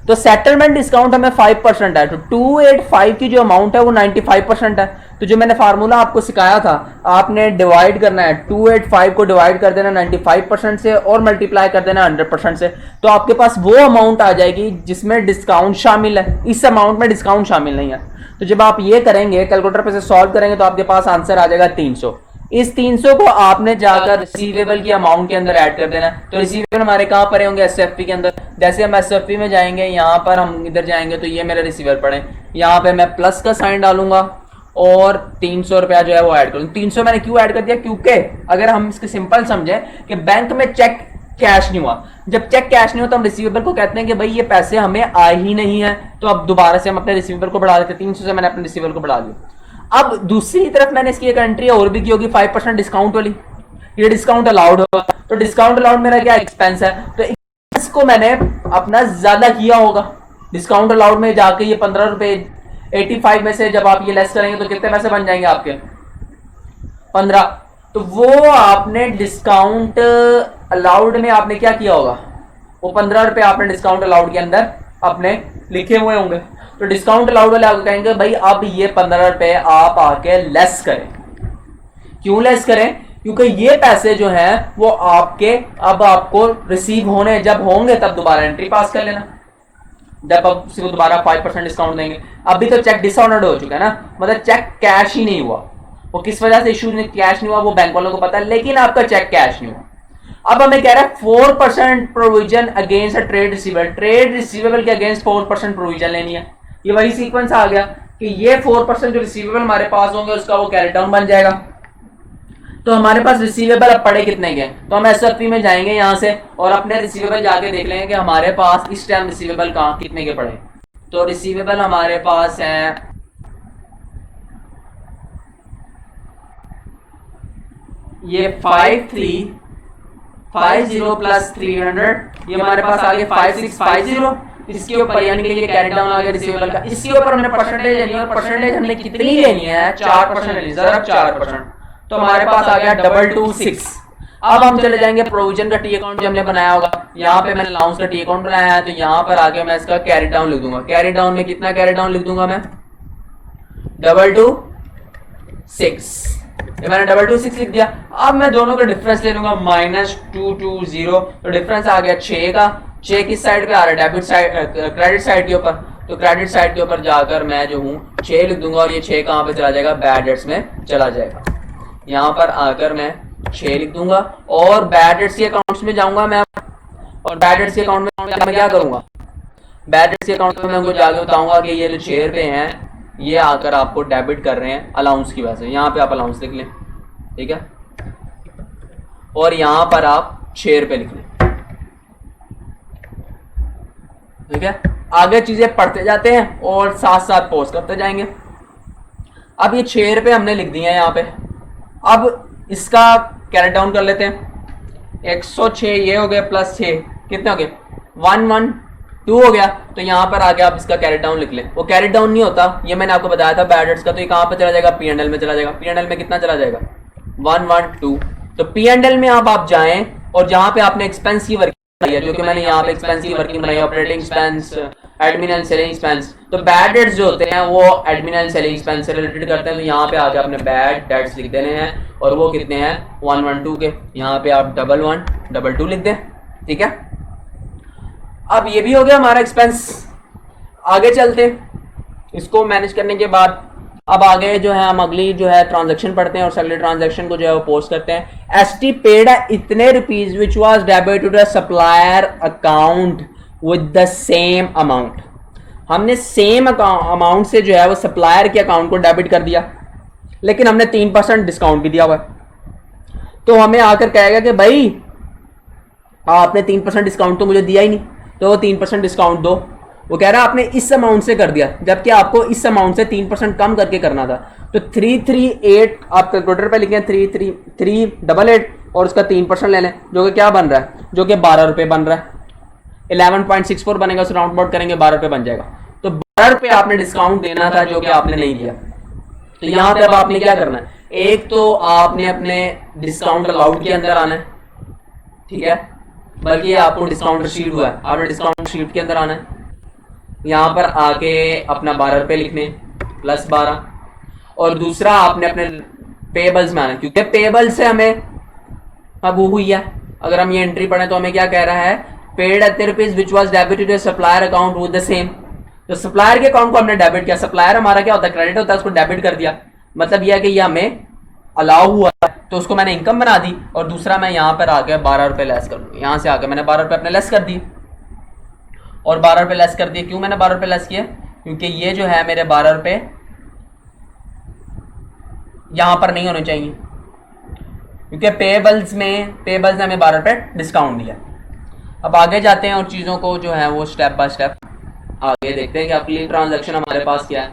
तो सेटलमेंट डिस्काउंट हमें 5% है, तो 285 की जो अमाउंट है वो 95% है। तो जो मैंने फार्मूला आपको सिखाया था, आपने डिवाइड करना है, 285 को डिवाइड कर देना 95% से और मल्टीप्लाई कर देना 100% से, तो आपके पास वो अमाउंट आ जाएगी जिसमें डिस्काउंट शामिल है। इस अमाउंट में डिस्काउंट शामिल नहीं है। तो जब आप ये करेंगे, कैलकुलेटर पे से सॉल्व करेंगे, तो आपके पास आंसर आ जाएगा 300। इस 300 को आपने जाकर रिसीवेबल की अमाउंट के अंदर ऐड कर देना। तो रिसीवेबल हमारे कहाँ पड़े होंगे? एसएफपी के अंदर। जैसे हम एसएफपी में जाएंगे, यहाँ पर हम इधर जाएंगे तो ये मेरा रिसीवेबल पड़े, यहाँ पे मैं प्लस का साइन डालूंगा और 300 रुपया जो है वो ऐड करूँ। 300 मैंने क्यों ऐड कर दिया? क्योंकि अगर हम इसके सिंपल समझें कि बैंक में चेक कैश नहीं हुआ, जब चेक कैश नहीं हुआ तो हम रिसीवेबल को कहते हैं कि भाई ये पैसे हमें आए ही नहीं है, तो अब दोबारा से हम अपने रिसीवेबल को बढ़ा देते हैं। 300 से मैंने अपने रिसीवेबल को बढ़ा दिया। अब दूसरी तरफ मैंने इसकी एक एंट्री और भी की होगी 5% डिस्काउंट वाली, ये डिस्काउंट अलाउड होगा, तो डिस्काउंट अलाउड मेरा क्या एक्सपेंस है, तो एक्सपेंस को मैंने अपना ज्यादा किया होगा। डिस्काउंट अलाउड में जाके ये 15 रुपए 85 में से जब आप ये लेस करेंगे तो कितने पैसे बन जाएंगे आपके? 15। तो वो आपने डिस्काउंट अलाउड में आपने क्या किया होगा? वो 15 रुपए आपने डिस्काउंट अलाउड के अंदर अपने लिखे हुए होंगे। तो डिस्काउंट अलाउड वाले आपको कहेंगे भाई अब ये 15 रुपए आप आके लेस करें। क्यों लेस करें? क्योंकि ये पैसे जो हैं वो आपके अब आपको रिसीव होने जब होंगे तब दोबारा एंट्री पास कर लेना, जब आप उसी को दोबारा 5% डिस्काउंट देंगे। अभी तो चेक डिसऑनर्ड हो चुका है ना, मतलब चेक कैश ही नहीं हुआ। वो किस वजह से इशू कैश नहीं हुआ वो बैंक वालों को पता है, लेकिन आपका चेक कैश नहीं हुआ। अब हमें कह रहा है 4% provision against trade receivable, trade receivable के अगेंस्ट 4% प्रोविजन लेनी है। ये वही सीक्वेंस आ गया कि ये 4% जो रिसीवेबल हमारे पास होंगे उसका वो कैरी डाउन बन जाएगा। तो हमारे पास रिसीवेबल अब पड़े कितने के? तो हम एसएफपी में जाएंगे यहाँ से और अपने रिसीवेबल जाके देख लेंगे कि हमारे पास इस टाइम रिसीवेबल कहाँ कितने के पड़े। तो रिसीवेबल हमारे पास है ये 5350 प्लस 300, ये हमारे पास आ गया 5650। इसके ऊपर यानी कि ये कैरी डाउन आ गया रिसीवेबल का। इसके ऊपर हमने परसेंटेज लेनी है, और परसेंटेज हमने कितनी लेनी है, 4% लेनी है, जरा 4%। तो हमारे पास आ गया 226। अब हम चले जाएंगे प्रोविजन का टी अकाउंट जो हमने बनाया होगा। यहाँ पे मैंने अलाउंस का टी अकाउंट बनाया है, तो यहाँ पर आके मैं इसका कैरी डाउन लिख दूंगा। कैरी डाउन में कितना कैरी डाउन लिख दूंगा मैं, 226। ये मैंने 226 लिख दिया। अब मैं दोनों का डिफरेंस ले लूंगा, -220। तो डिफरेंस आ गया 6 का। 6 किस साइड पे आ रहा है, डेबिट साइड, क्रेडिट साइड के ऊपर। तो क्रेडिट साइड के ऊपर जाकर मैं जो हूँ 6 लिख दूंगा, और ये 6 कहाँ पे चला जाएगा, बैड डेट्स में चला जाएगा। यहाँ पर आकर मैं 6 लिख दूंगा, और बैड डेट्स के अकाउंट्स में जाऊंगा मैं, और बैड डेट्स के अकाउंट में मैं क्या करूंगा, बैड डेट्स के अकाउंट में मैं उनको जाके बताऊंगा कि ये जो 6 रुपए हैं ये आकर आपको डेबिट कर रहे हैं अलाउंस की वजह से। यहाँ पे आप अलाउंस लिख लें, ठीक है, और यहाँ पर आप 6 रुपए लिख लें, ठीक है। आगे चीजें पढ़ते जाते हैं और साथ साथ पोस्ट करते जाएंगे। अब ये 6 रुपए हमने लिख दिए हैं यहाँ पे। अब इसका कैरी डाउन कर लेते हैं। 106 ये हो गया, प्लस 6 कितने हो गए, 112 हो गया। तो यहाँ पर आगे आप इसका कैरी डाउन लिख लें। वो कैरी डाउन नहीं होता, ये मैंने आपको बताया था बैड डेट्स का। तो ये कहाँ पे चला जाएगा, P&L में चला जाएगा। P&L में कितना चला जाएगा, 112। तो P&L में आप जाएं, और जहां पे आपने एक्सपेंस की वर्किंग बनाई है, जो कि मैंने यहाँ पे एक्सपेंस की वर्किंग बनाई है, operating expense, admin and selling expense. तो बैड डेट्स जो होते हैं वो एडमिन एंड सेलिंग एक्सपेंस से रिलेटेड करते हैं। तो यहाँ पे आगे आपने बैड डेट्स लिख देने हैं, और वो कितने हैं, 112 के। यहाँ पे आप 1122 लिख दें, ठीक है। अब ये भी हो गया हमारा एक्सपेंस। आगे चलते हैं, इसको मैनेज करने के बाद अब आगे जो है हम अगली जो है ट्रांजैक्शन पढ़ते हैं, और अगले ट्रांजैक्शन को जो है वो पोस्ट करते हैं। एसटी पेड इतने rupees which was debited to the supplier account with the same amount. हमने सेम अमाउंट से जो है वो सप्लायर के अकाउंट को डेबिट कर दिया, लेकिन हमने 3% डिस्काउंट भी दिया हुआ है। तो हमें आकर कहेगा कि भाई आपने 3% डिस्काउंट तो मुझे दिया ही नहीं, तो 3% डिस्काउंट दो। वो कह रहा है आपने इस अमाउंट से कर दिया, जबकि आपको इस अमाउंट से 3% कम करके करना था। तो 338 आप कैलकुलेटर पे लिखें, 388 और उसका 3% ले लें, जो कि क्या बन रहा है, जो कि 12 रुपये बन रहा है। 11.64 बनेगा, उसे राउंड अबाउट करेंगे 12 रुपये बन जाएगा। तो 12 रुपये आपने डिस्काउंट देना था, जो कि आपने नहीं दिया। तो यहाँ पे अब आपने क्या करना है, एक तो आपने अपने डिस्काउंट अलाउड के अंदर आना है, ठीक है, बल्कि आपको डिस्काउंट शीट हुआ है, आपने डिस्काउंट शीट के अंदर आना है। यहाँ पर आके अपना 12 रुपये लिखने प्लस 12, और दूसरा आपने अपने पेबल्स में आना, क्योंकि पेबल से हमें अब वो हुई है। अगर हम ये एंट्री पढ़ें तो हमें क्या कह रहा है, paid at rupees which was debited to supplier account with the same. तो सप्लायर के अकाउंट को हमने डेबिट किया। सप्लायर हमारा क्या होता है, क्रेडिट होता है, उसको डेबिट कर दिया। मतलब यह है कि ये हमें अलाउ हुआ है, तो उसको मैंने इनकम बना दी। और दूसरा मैं यहाँ पर आके 12 रुपये लेस कर दूँ। यहाँ से आके मैंने 12 रुपये अपने लेस कर दिए, और 12 रुपये लेस कर दिए। क्यों मैंने 12 रुपये लेस किया, क्योंकि ये जो है मेरे 12 रुपये यहाँ पर नहीं होने चाहिए, क्योंकि पेबल्स ने हमें 12 रुपये डिस्काउंट दिया। अब आगे जाते हैं और चीज़ों को जो है वो स्टेप बाय स्टेप आगे देखते हैं कि अगली ट्रांजैक्शन हमारे पास क्या है।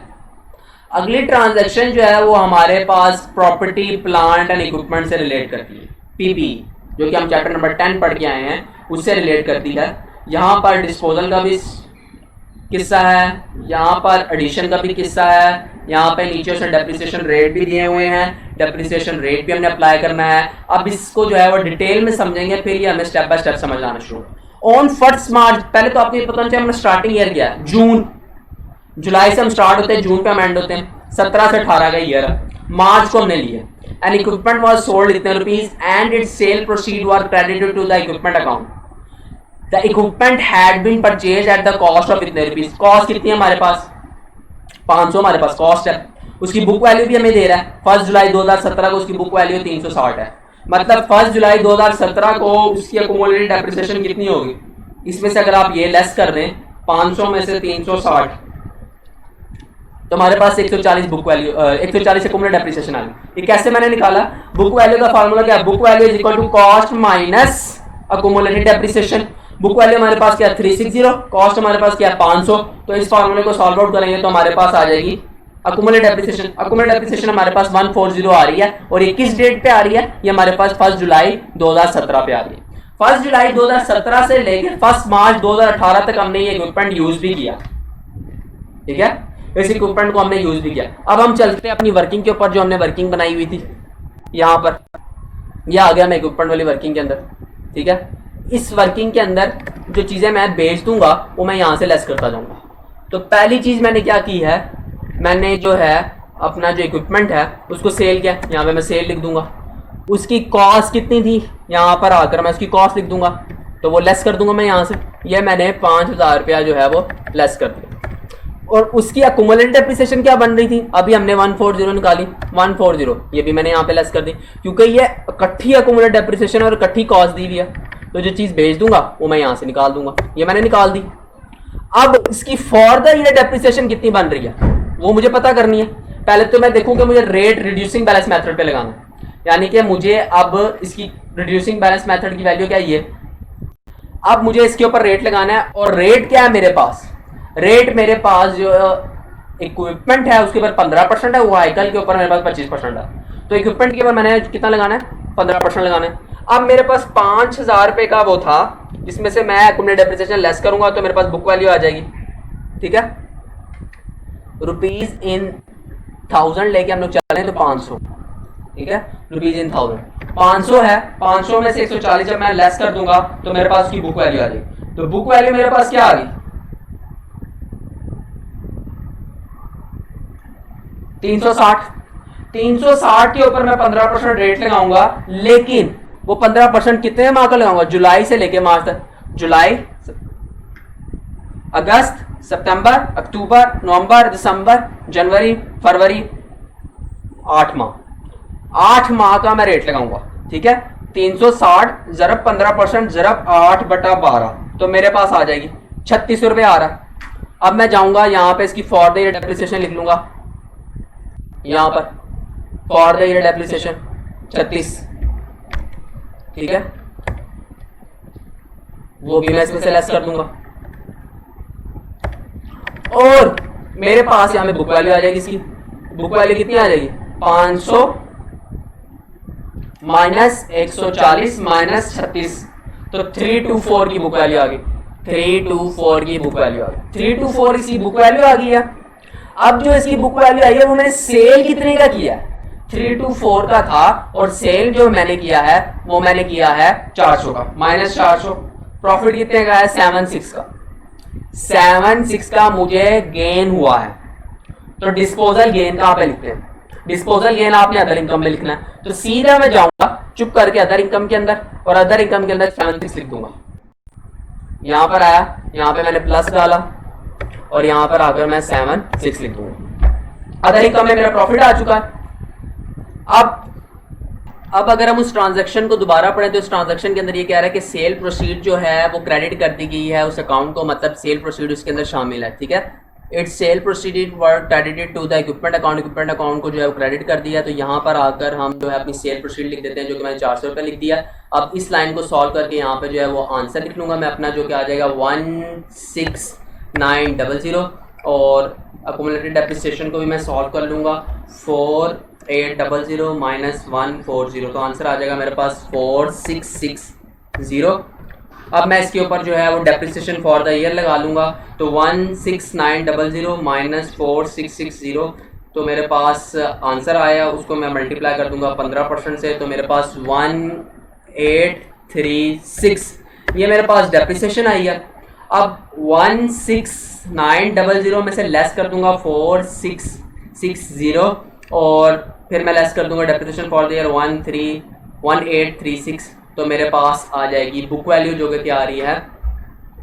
अगली ट्रांजैक्शन जो है वो हमारे पास प्रॉपर्टी प्लांट एंड इक्विपमेंट से रिलेट करती है, पीपी, जो कि हम चैप्टर नंबर 10 पढ़ के आए हैं, उससे रिलेट करती है। यहाँ पर डिस्पोजल का भी किस्सा है, यहाँ पर एडिशन का भी किस्सा है, यहाँ पे नीचे से डेप्रिसिएशन रेट भी दिए हुए हैं, डेप्रिसिएशन रेट भी हमने अप्लाई करना है। अब इसको जो है वो डिटेल में समझेंगे, फिर ये हमें स्टेप बाय स्टेप समझ आना शुरू। ऑन 1 मार्च, पहले तो आपको ये पता चले हमने स्टार्टिंग ईयर किया है जून, जुलाई से हम स्टार्ट होते हैं, जून पे हम एंड होते हैं। 17 से 18 का ईयर है, मार्च को हमने लिया। एन इक्विपमेंट वाज सोल्ड इतने rupees and its sale proceed were credited to the equipment account. The equipment had been purchase at the cost of इतने रुपीज। कॉस्ट कितनी है हमारे पास, 500 हमारे पास कॉस्ट है। उसकी बुक वैल्यू भी हमें दे रहा है, 1 जुलाई 2017 को उसकी बुक वैल्यू 360 है। मतलब 1 जुलाई 2017 को उसकी अक्यूमुलेटेड डेप्रिसिएशन कितनी होगी, इसमें से अगर आप ये लेस कर दें 500 में से 360, तो हमारे पास 140 बुक वैल्यू 140 अक्यूमुलेटेड डेप्रिसिएशन आ गई। ये कैसे मैंने निकाला, बुक वैल्यू का फार्मूला क्या है, book value is equal to cost minus accumulated depreciation. Book value हमारे पास क्या है 360, कॉस्ट हमारे पास क्या है 500। तो इस फार्मूले को सॉल्व आउट करेंगे तो हमारे पास आ जाएगी अकुमुलेट डेप्रिसिएशन हमारे पास 140 आ रही है और ये किस डेट पे आ रही है, ये हमारे पास 1 जुलाई 2017 पे आ रही है। 1 जुलाई 2017 से लेकर 1 मार्च 2018 तक हमने ये इक्विपमेंट यूज भी किया, ठीक है, इस इक्विपमेंट को हमने यूज भी किया। अब हम चलते हैं अपनी वर्किंग के ऊपर, जो हमने वर्किंग बनाई हुई थी यहाँ पर, यह आ गया मैं इक्विपमेंट वाली वर्किंग के अंदर, ठीक है। इस वर्किंग के अंदर जो चीजें मैं बेच दूंगा वो मैं यहाँ से लेस करता जाऊंगा। तो पहली चीज मैंने क्या की है, मैंने जो है अपना जो इक्विपमेंट है उसको सेल किया, यहाँ पे मैं सेल लिख दूंगा। उसकी कॉस्ट कितनी थी, यहाँ पर आकर मैं उसकी कॉस्ट लिख दूंगा, तो वो लेस कर दूंगा मैं यहाँ से, ये मैंने 5000 रुपया जो है वो लेस कर दिया। और उसकी अकुमुलेटेड डेप्रिसिएशन क्या बन रही थी, अभी हमने 140 निकाली, 140 ये भी मैंने यहाँ पे लेस कर दी, क्योंकि ये इकट्ठी अकुमुलेटेड डेप्रिसिएशन और इकट्ठी कॉस्ट दी हुई है, तो जो चीज बेच दूंगा वो मैं यहाँ से निकाल दूंगा, ये मैंने निकाल दी। अब इसकी फॉर द ईयर डेप्रिसिएशन कितनी बन रही है वो मुझे पता करनी है। पहले तो मैं देखूं कि मुझे रेट रिड्यूसिंग बैलेंस मेथड पे लगाना है, यानी कि मुझे अब इसकी रिड्यूसिंग बैलेंस मेथड की वैल्यू क्या है, अब मुझे इसके ऊपर रेट लगाना है। और रेट क्या है मेरे पास, रेट मेरे पास जो इक्विपमेंट है उसके ऊपर 15% है, व्हीकल के ऊपर मेरे पास 25% है। तो इक्विपमेंट के ऊपर मैंने कितना लगाना है, 15% लगाना है। अब मेरे पास 5000 रुपए का वो था, जिसमें से मैं अकुमुलेटेड डेप्रिसिएशन लेस करूंगा तो मेरे पास बुक वैल्यू आ जाएगी, ठीक है। रुपीज इन 1000 लेके हम लोग चल रहे हैं तो 500, ठीक है, रुपीज इन 1000 500 है, 500 में से 140 जब मैं लेस कर दूंगा तो मेरे पास की बुक वैल्यू आ जाएगी। तो बुक वैल्यू मेरे पास क्या आ गई, 360। 360 के ऊपर मैं 15% रेट लगाऊंगा, लेकिन वो 15% कितने माह का लगाऊंगा, जुलाई से लेके मार्च तक, जुलाई, अगस्त, सितंबर, अक्टूबर, नवंबर, दिसंबर, जनवरी, फरवरी, 8 माह, 8 माह का मैं रेट लगाऊंगा, ठीक है। 360 जरब 15% जरब 8/12 तो मेरे पास आ जाएगी 3600 रुपये आ रहा है। अब मैं जाऊंगा यहाँ पे इसकी फॉर द ईयर डेप्रिसिएशन लिख लूंगा, यहाँ पर फॉर द ईयर डेप्रिसिएशन 36, ठीक है, वो भी मैं इसमें से लेस कर दूंगा। और मेरे पास यहां में बुक वैल्यू आ जाएगी, इसकी बुक वैल्यू कितनी आ जाएगी, 500 माइनस 140 माइनस 36, तो 324 की बुक वैल्यू आ गई, 324 की बुक वैल्यू आ गई, 324 इसकी बुक वैल्यू आ गई है। अब जो इसकी बुक वैल्यू आई है वो मैंने सेल कितने का किया, 324 का था, और सेल जो मैंने किया है वो मैंने किया है 400 का, माइनस 400, प्रॉफिट कितने का है, 76 का, 76 का मुझे गेन हुआ है। तो डिस्पोजल गेन कहां पे लिखते हैं, डिस्पोजल गेन आपने अदर इनकम में लिखना है, तो सीधा मैं जाऊंगा चुप करके अदर इनकम के अंदर, और अदर इनकम के अंदर 76 लिख दूंगा। यहां पर आया, यहां पे मैंने प्लस डाला, और यहां पर आकर मैं 76 लिख दूंगा। अदर इनकम में मेरा प्रॉफिट आ चुका है। अब अगर हम उस ट्रांजैक्शन को दोबारा पढ़ें तो इस ट्रांजैक्शन के अंदर ये कह रहा है कि सेल प्रोसीड जो है वो क्रेडिट कर दी गई है उस अकाउंट को, मतलब सेल प्रोसीड उसके अंदर शामिल है, ठीक है। Its sale proceed were credited to the equipment account, equipment account को जो है वो क्रेडिट कर दिया। तो यहाँ पर आकर हम जो है अपनी सेल प्रोसीड लिख देते हैं, जो कि मैंने 400 रुपये लिख दिया। अब इस लाइन को सॉल्व करके यहाँ पे जो है वो आंसर लिख लूंगा मैं अपना, जो कि आ जाएगा 16900, और अकुमुलेटेड डेप्रिसिएशन को भी मैं सॉल्व कर लूंगा, 4800 माइनस 140, तो आंसर आ जाएगा मेरे पास 4660। अब मैं इसके ऊपर जो है वो डेप्रिसिएशन फॉर द ईयर लगा लूंगा, तो 16900 माइनस 4660, तो मेरे पास आंसर आया, उसको मैं मल्टीप्लाई कर दूंगा 15% से, तो मेरे पास 1836 ये मेरे पास डेप्रिसिएशन आई है। अब 16900 में से लेस कर दूंगा 4660, और फिर मैं लेस कर दूंगा डेप्रिसिएशन फॉर द ईयर 1836, तो मेरे पास आ जाएगी बुक वैल्यू जो कि क्या आ रही है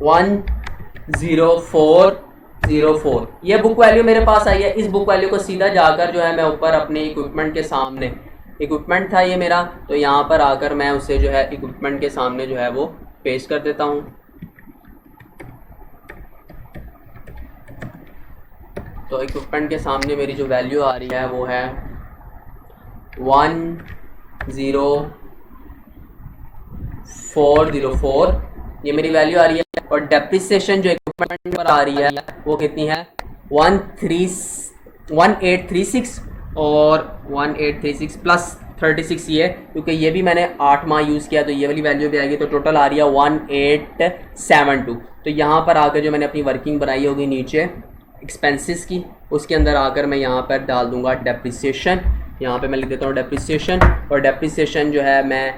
10404। ये बुक वैल्यू मेरे पास आई है। इस बुक वैल्यू को सीधा जाकर जो है मैं ऊपर अपने इक्विपमेंट के सामने, इक्विपमेंट था ये मेरा, तो यहाँ पर आकर मैं उसे जो है इक्विपमेंट के सामने जो है वो पेश कर देता हूँ। तो इक्विपमेंट के सामने मेरी जो वैल्यू आ रही है वो है 10404, ये मेरी वैल्यू आ रही है। और डेप्रिसिएशन जो इक्विपमेंट पर आ रही है वो कितनी है, 1836 और 1836 प्लस 36 ये, क्योंकि ये भी मैंने 8 माह यूज़ किया तो ये वाली वैल्यू भी आएगी, तो टोटल आ रही है 1872। तो यहाँ पर आकर जो मैंने अपनी वर्किंग बनाई होगी नीचे एक्सपेंसेस की, उसके अंदर आकर मैं यहाँ पर डाल दूँगा डेप्रिसिएशन। यहाँ पे मैं लिख देता हूँ डेप्रिसिएशन, और डेप्रिसिएशन जो है मैं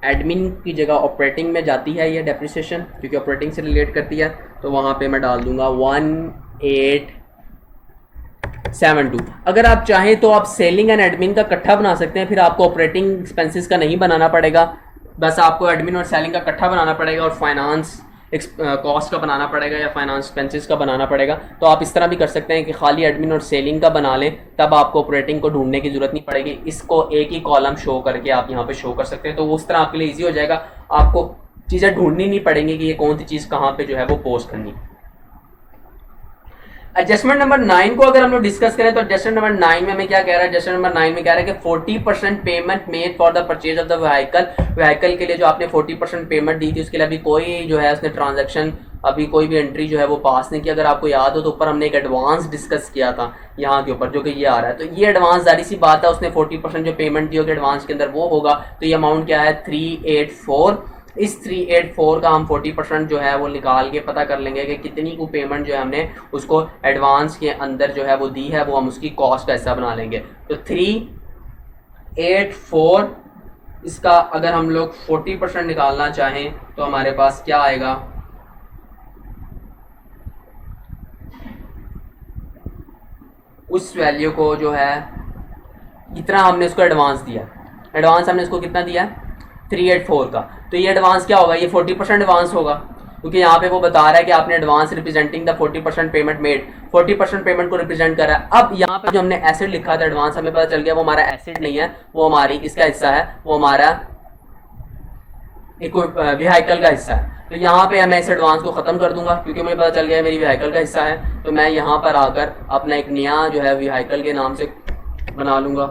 एडमिन की जगह ऑपरेटिंग में जाती है ये डेप्रिसिएशन, क्योंकि ऑपरेटिंग से रिलेट करती है, तो वहाँ पे मैं डाल दूँगा 1872। अगर आप चाहें तो आप सेलिंग एंड एडमिन का इकट्ठा बना सकते हैं, फिर आपको ऑपरेटिंग एक्सपेंसेस का नहीं बनाना पड़ेगा, बस आपको एडमिन और सेलिंग का इकट्ठा बनाना पड़ेगा और फाइनेंस कॉस्ट का बनाना पड़ेगा या फाइनेंस एक्सपेंसेस का बनाना पड़ेगा। तो आप इस तरह भी कर सकते हैं कि खाली एडमिन और सेलिंग का बना लें, तब आपको ऑपरेटिंग को ढूंढने की ज़रूरत नहीं पड़ेगी, इसको एक ही कॉलम शो करके आप यहाँ पे शो कर सकते हैं, तो उस तरह आपके लिए ईजी हो जाएगा, आपको चीज़ें ढूंढनी नहीं पड़ेंगी कि ये कौन सी चीज़ कहाँ पे जो है वो पोस्ट करनी। एडजस्टमेंट नंबर 9 को अगर हम लोग डिस्कस करें तो एडजस्टमेंट नंबर 9 में हमें क्या कह रहा है, एडजस्टमेंट नंबर 9 में कह रहा है कि 40% payment made for the purchase of the vehicle के लिए जो आपने 40% पेमेंट दी थी उसके लिए अभी कोई जो है उसने ट्रांजैक्शन, अभी कोई भी एंट्री जो है वो पास नहीं किया। अगर आपको याद हो तो ऊपर हमने एक एडवांस डिस्कस किया था यहाँ के ऊपर, जो कि ये आ रहा है, तो ये एडवांस जारी सी बात है, उसने 40% जो पेमेंट दी होगी एडवांस के अंदर वो होगा, तो ये अमाउंट क्या है 384। इस 384 का हम 40% जो है वो निकाल के पता कर लेंगे कि कितनी को पेमेंट जो है हमने उसको एडवांस के अंदर जो है वो दी है, वो हम उसकी कॉस्ट का हिस्सा बना लेंगे। तो 384 इसका अगर हम लोग 40% निकालना चाहें तो हमारे पास क्या आएगा, उस वैल्यू को जो है इतना हमने उसको एडवांस दिया, एडवांस हमने इसको कितना दिया 384 का, तो ये एडवांस क्या होगा, ये 40% एडवांस होगा, क्योंकि यहाँ पे वो बता रहा है कि आपने advance representing the 40% payment made, 40% payment को रिप्रेजेंट कर रहा है। अब यहाँ पे जो हमने एसेट लिखा था एडवांस, हमें पता चल गया वो हमारा एसेट नहीं है, वो हमारी इसका हिस्सा है, वो हमारा एक व्हीकल का हिस्सा है। तो यहाँ पे मैं इस एडवांस को खत्म कर दूंगा, क्योंकि मुझे पता चल गया मेरी व्हीकल का हिस्सा है, तो मैं यहाँ पर आकर अपना एक नया जो है व्हीकल के नाम से बना लूंगा।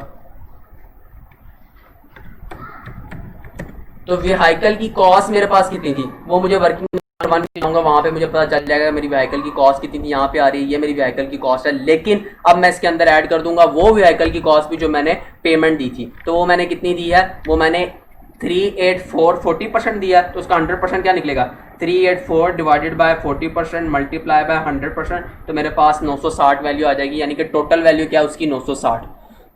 तो व्हीकल की कॉस्ट मेरे पास कितनी थी वो मुझे वर्किंग वन जाऊंगा, वहां पे मुझे पता चल जाएगा मेरी व्हीकल की कॉस्ट कितनी थी, यहाँ पे आ रही है ये मेरी व्हीकल की कॉस्ट है, लेकिन अब मैं इसके अंदर ऐड कर दूंगा वो व्हीकल की कॉस्ट भी जो मैंने पेमेंट दी थी, तो वो मैंने कितनी दी है, वो मैंने 384 40% दिया, तो उसका 100% क्या निकलेगा, 384 डिवाइडेड बाय 40% मल्टीप्लाई बाय 100%, तो मेरे पास 960 वैल्यू आ जाएगी, यानी कि टोटल वैल्यू क्या है उसकी 960।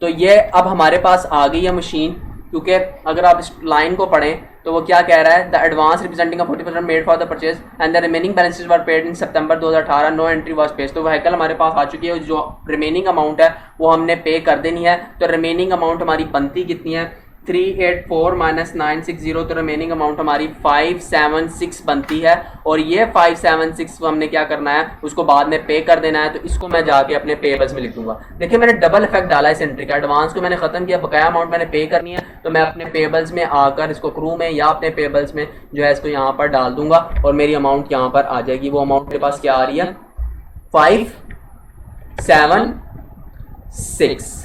तो ये अब हमारे पास आ गई है मशीन, क्योंकि अगर आप इस लाइन को पढ़ें तो वो क्या कह रहा है, the advance representing 40% made for the purchase and the remaining balances were paid in September 2018, no entry was paid. तो व्हीकल हमारे पास आ चुकी है, जो रिमेनिंग अमाउंट है वो हमने पे कर देनी है। तो रिमेनिंग अमाउंट हमारी बनती कितनी है, 384 माइनस 960, तो रिमेनिंग अमाउंट हमारी 576 बनती है, और ये 576 को हमने क्या करना है, उसको बाद में पे कर देना है, तो इसको मैं जाके अपने पेबल्स में लिख दूंगा। देखिए मैंने डबल इफेक्ट डाला इस एंट्री का, एडवांस को मैंने खत्म किया, बकाया अमाउंट मैंने पे करनी है, तो मैं अपने पेबल्स में आकर इसको क्रू में या अपने पेबल्स में जो है इसको यहाँ पर डाल दूंगा, और मेरी अमाउंट यहाँ पर आ जाएगी। वो अमाउंट मेरे पास क्या आ रही है, 576,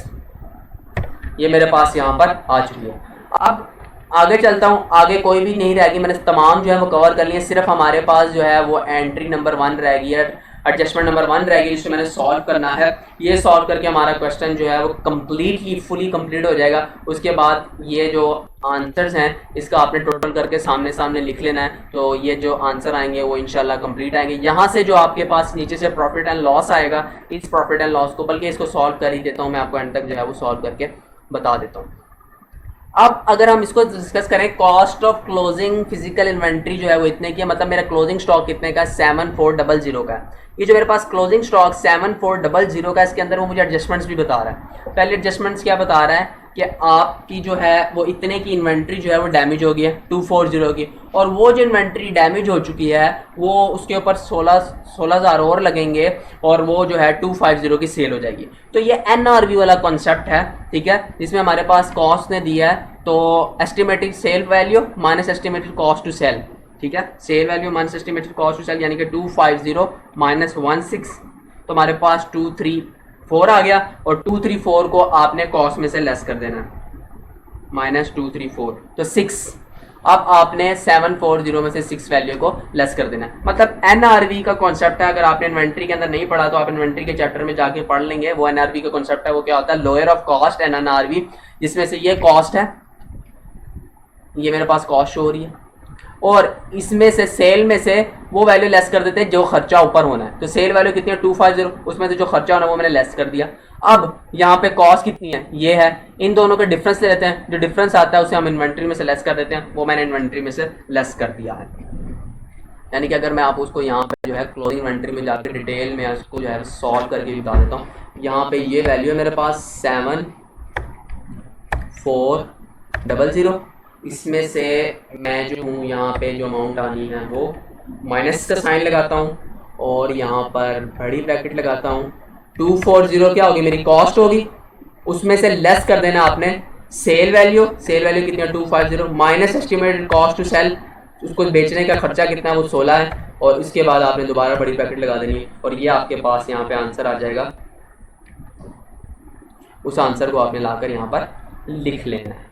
ये मेरे पास यहाँ पर आ चुकी है। अब आगे चलता हूँ, आगे कोई भी नहीं रहेगी, मैंने तमाम जो है वो कवर कर लिए, सिर्फ हमारे पास जो है वो एंट्री नंबर 1 रहेगी है, एडजस्टमेंट नंबर 1 रहेगी, जिसको मैंने सॉल्व करना है। ये सॉल्व करके हमारा क्वेश्चन जो है वो कम्प्लीटली फुली कंप्लीट हो जाएगा। उसके बाद ये जो आंसर्स हैं इसका आपने टोटल करके सामने सामने लिख लेना है, तो ये जो आंसर आएंगे वो इंशाल्लाह कंप्लीट आएंगे। यहाँ से जो आपके पास नीचे से प्रॉफिट एंड लॉस आएगा, इस प्रॉफिट एंड लॉस को, बल्कि इसको सॉल्व कर ही देता हूँ मैं, आपको एंड तक जो है वो सॉल्व करके बता देता हूँ। अब अगर हम इसको डिस्कस करें, cost of closing physical inventory जो है वो इतने की है, मतलब मेरा क्लोजिंग स्टॉक कितने का, 7400 का है। ये जो मेरे पास क्लोजिंग स्टॉक 7400 का, इसके अंदर वो मुझे एडजस्टमेंट्स भी बता रहा है। पहले एडजस्टमेंट्स क्या बता रहा है कि आपकी जो है वो इतने की इन्वेंट्री जो है वो डैमेज हो गई है 240 की, और वो जो इन्वेंट्री डैमेज हो चुकी है वो उसके ऊपर 16,000 और लगेंगे, और वो जो है 250 की सेल हो जाएगी। तो ये NRV वाला कॉन्सेप्ट है, ठीक है, जिसमें हमारे पास कॉस्ट ने दिया है, तो estimated sale value minus estimated cost to sell, ठीक है, sale value minus estimated cost to sell, यानी कि 250 माइनस 16, तो हमारे पास 234 आ गया, और 234 को आपने कॉस्ट में से लेस कर देना, माइनस 234, तो 6 अब आपने 740 में से 6 वैल्यू को लेस कर देना है। मतलब एनआरवी का कॉन्सेप्ट है, अगर आपने इन्वेंट्री के अंदर नहीं पढ़ा तो आप इन्वेंट्री के चैप्टर में जाके पढ़ लेंगे। वो एनआरवी का कॉन्सेप्ट है, वो क्या होता है, lower of cost and NRV, जिसमें से ये कॉस्ट है, ये मेरे पास कॉस्ट शो हो रही है, और इसमें से सेल में से वो वैल्यू लेस कर देते हैं जो खर्चा ऊपर होना है। तो सेल वैल्यू कितनी है 250, उसमें से जो खर्चा होना है वो मैंने लेस कर दिया। अब यहाँ पे कॉस्ट कितनी है, ये है, इन दोनों का डिफरेंस ले लेते हैं, जो डिफरेंस आता है उसे हम इन्वेंट्री में से लेस कर देते हैं, वो मैंने इन्वेंट्री में से लेस कर दिया है। यानी कि अगर मैं आप उसको यहाँ पे जो है क्लोजिंग इन्वेंट्री में जाकर डिटेल में उसको जो है सॉल्व करके भी बता देता हूँ। यहाँ पे ये वैल्यू है मेरे पास 7400, इसमें से मैं जो हूँ यहाँ पे जो अमाउंट आनी है वो माइनस का साइन लगाता हूँ और यहाँ पर बड़ी ब्रैकेट लगाता हूँ। 240 क्या होगी, मेरी कॉस्ट होगी, उसमें से लेस कर देना आपने सेल वैल्यू, सेल वैल्यू कितनी है 250 minus estimated cost to sell, उसको बेचने का खर्चा कितना है वो 16 है, और इसके बाद आपने दोबारा बड़ी ब्रैकेट लगा देनी है और ये आपके पास यहाँ पे आंसर आ जाएगा। उस आंसर को आपने लाकर यहाँ पर लिख लेना है,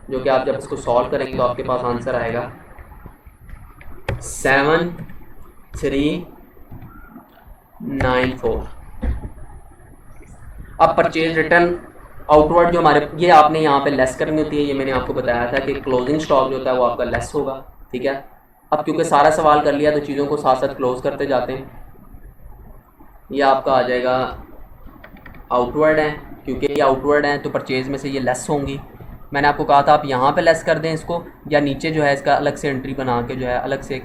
जो कि आप जब इसको सॉल्व करेंगे तो आपके पास आंसर आएगा 7394। अब परचेज रिटर्न आउटवर्ड जो हमारे, ये आपने यहाँ पे लेस करनी होती है, ये मैंने आपको बताया था कि क्लोजिंग स्टॉक जो होता है वो आपका लेस होगा, ठीक है। अब क्योंकि सारा सवाल कर लिया तो चीज़ों को साथ साथ क्लोज करते जाते हैं। ये आपका आ जाएगा आउटवर्ड है, क्योंकि ये आउटवर्ड है तो परचेज में से ये लेस होंगी। मैंने आपको कहा था आप यहाँ पे लेस कर दें इसको, या नीचे जो है इसका अलग से एंट्री बना के जो है अलग से एक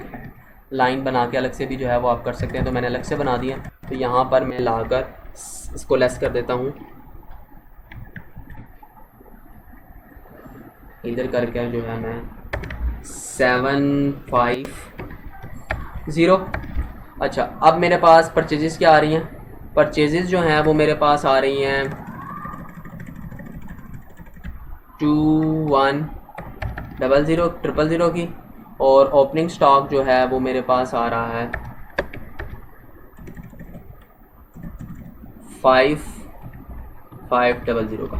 लाइन बना के अलग से भी जो है वो आप कर सकते हैं, तो मैंने अलग से बना दिया। तो यहाँ पर मैं लाकर इसको लेस कर देता हूँ, इधर करके जो है मैं 750। अच्छा, अब मेरे पास परचेजेस क्या आ रही हैं, परचेजेस जो हैं वो मेरे पास आ रही हैं 2100 की, और ओपनिंग स्टॉक जो है वो मेरे पास आ रहा है 5500 का।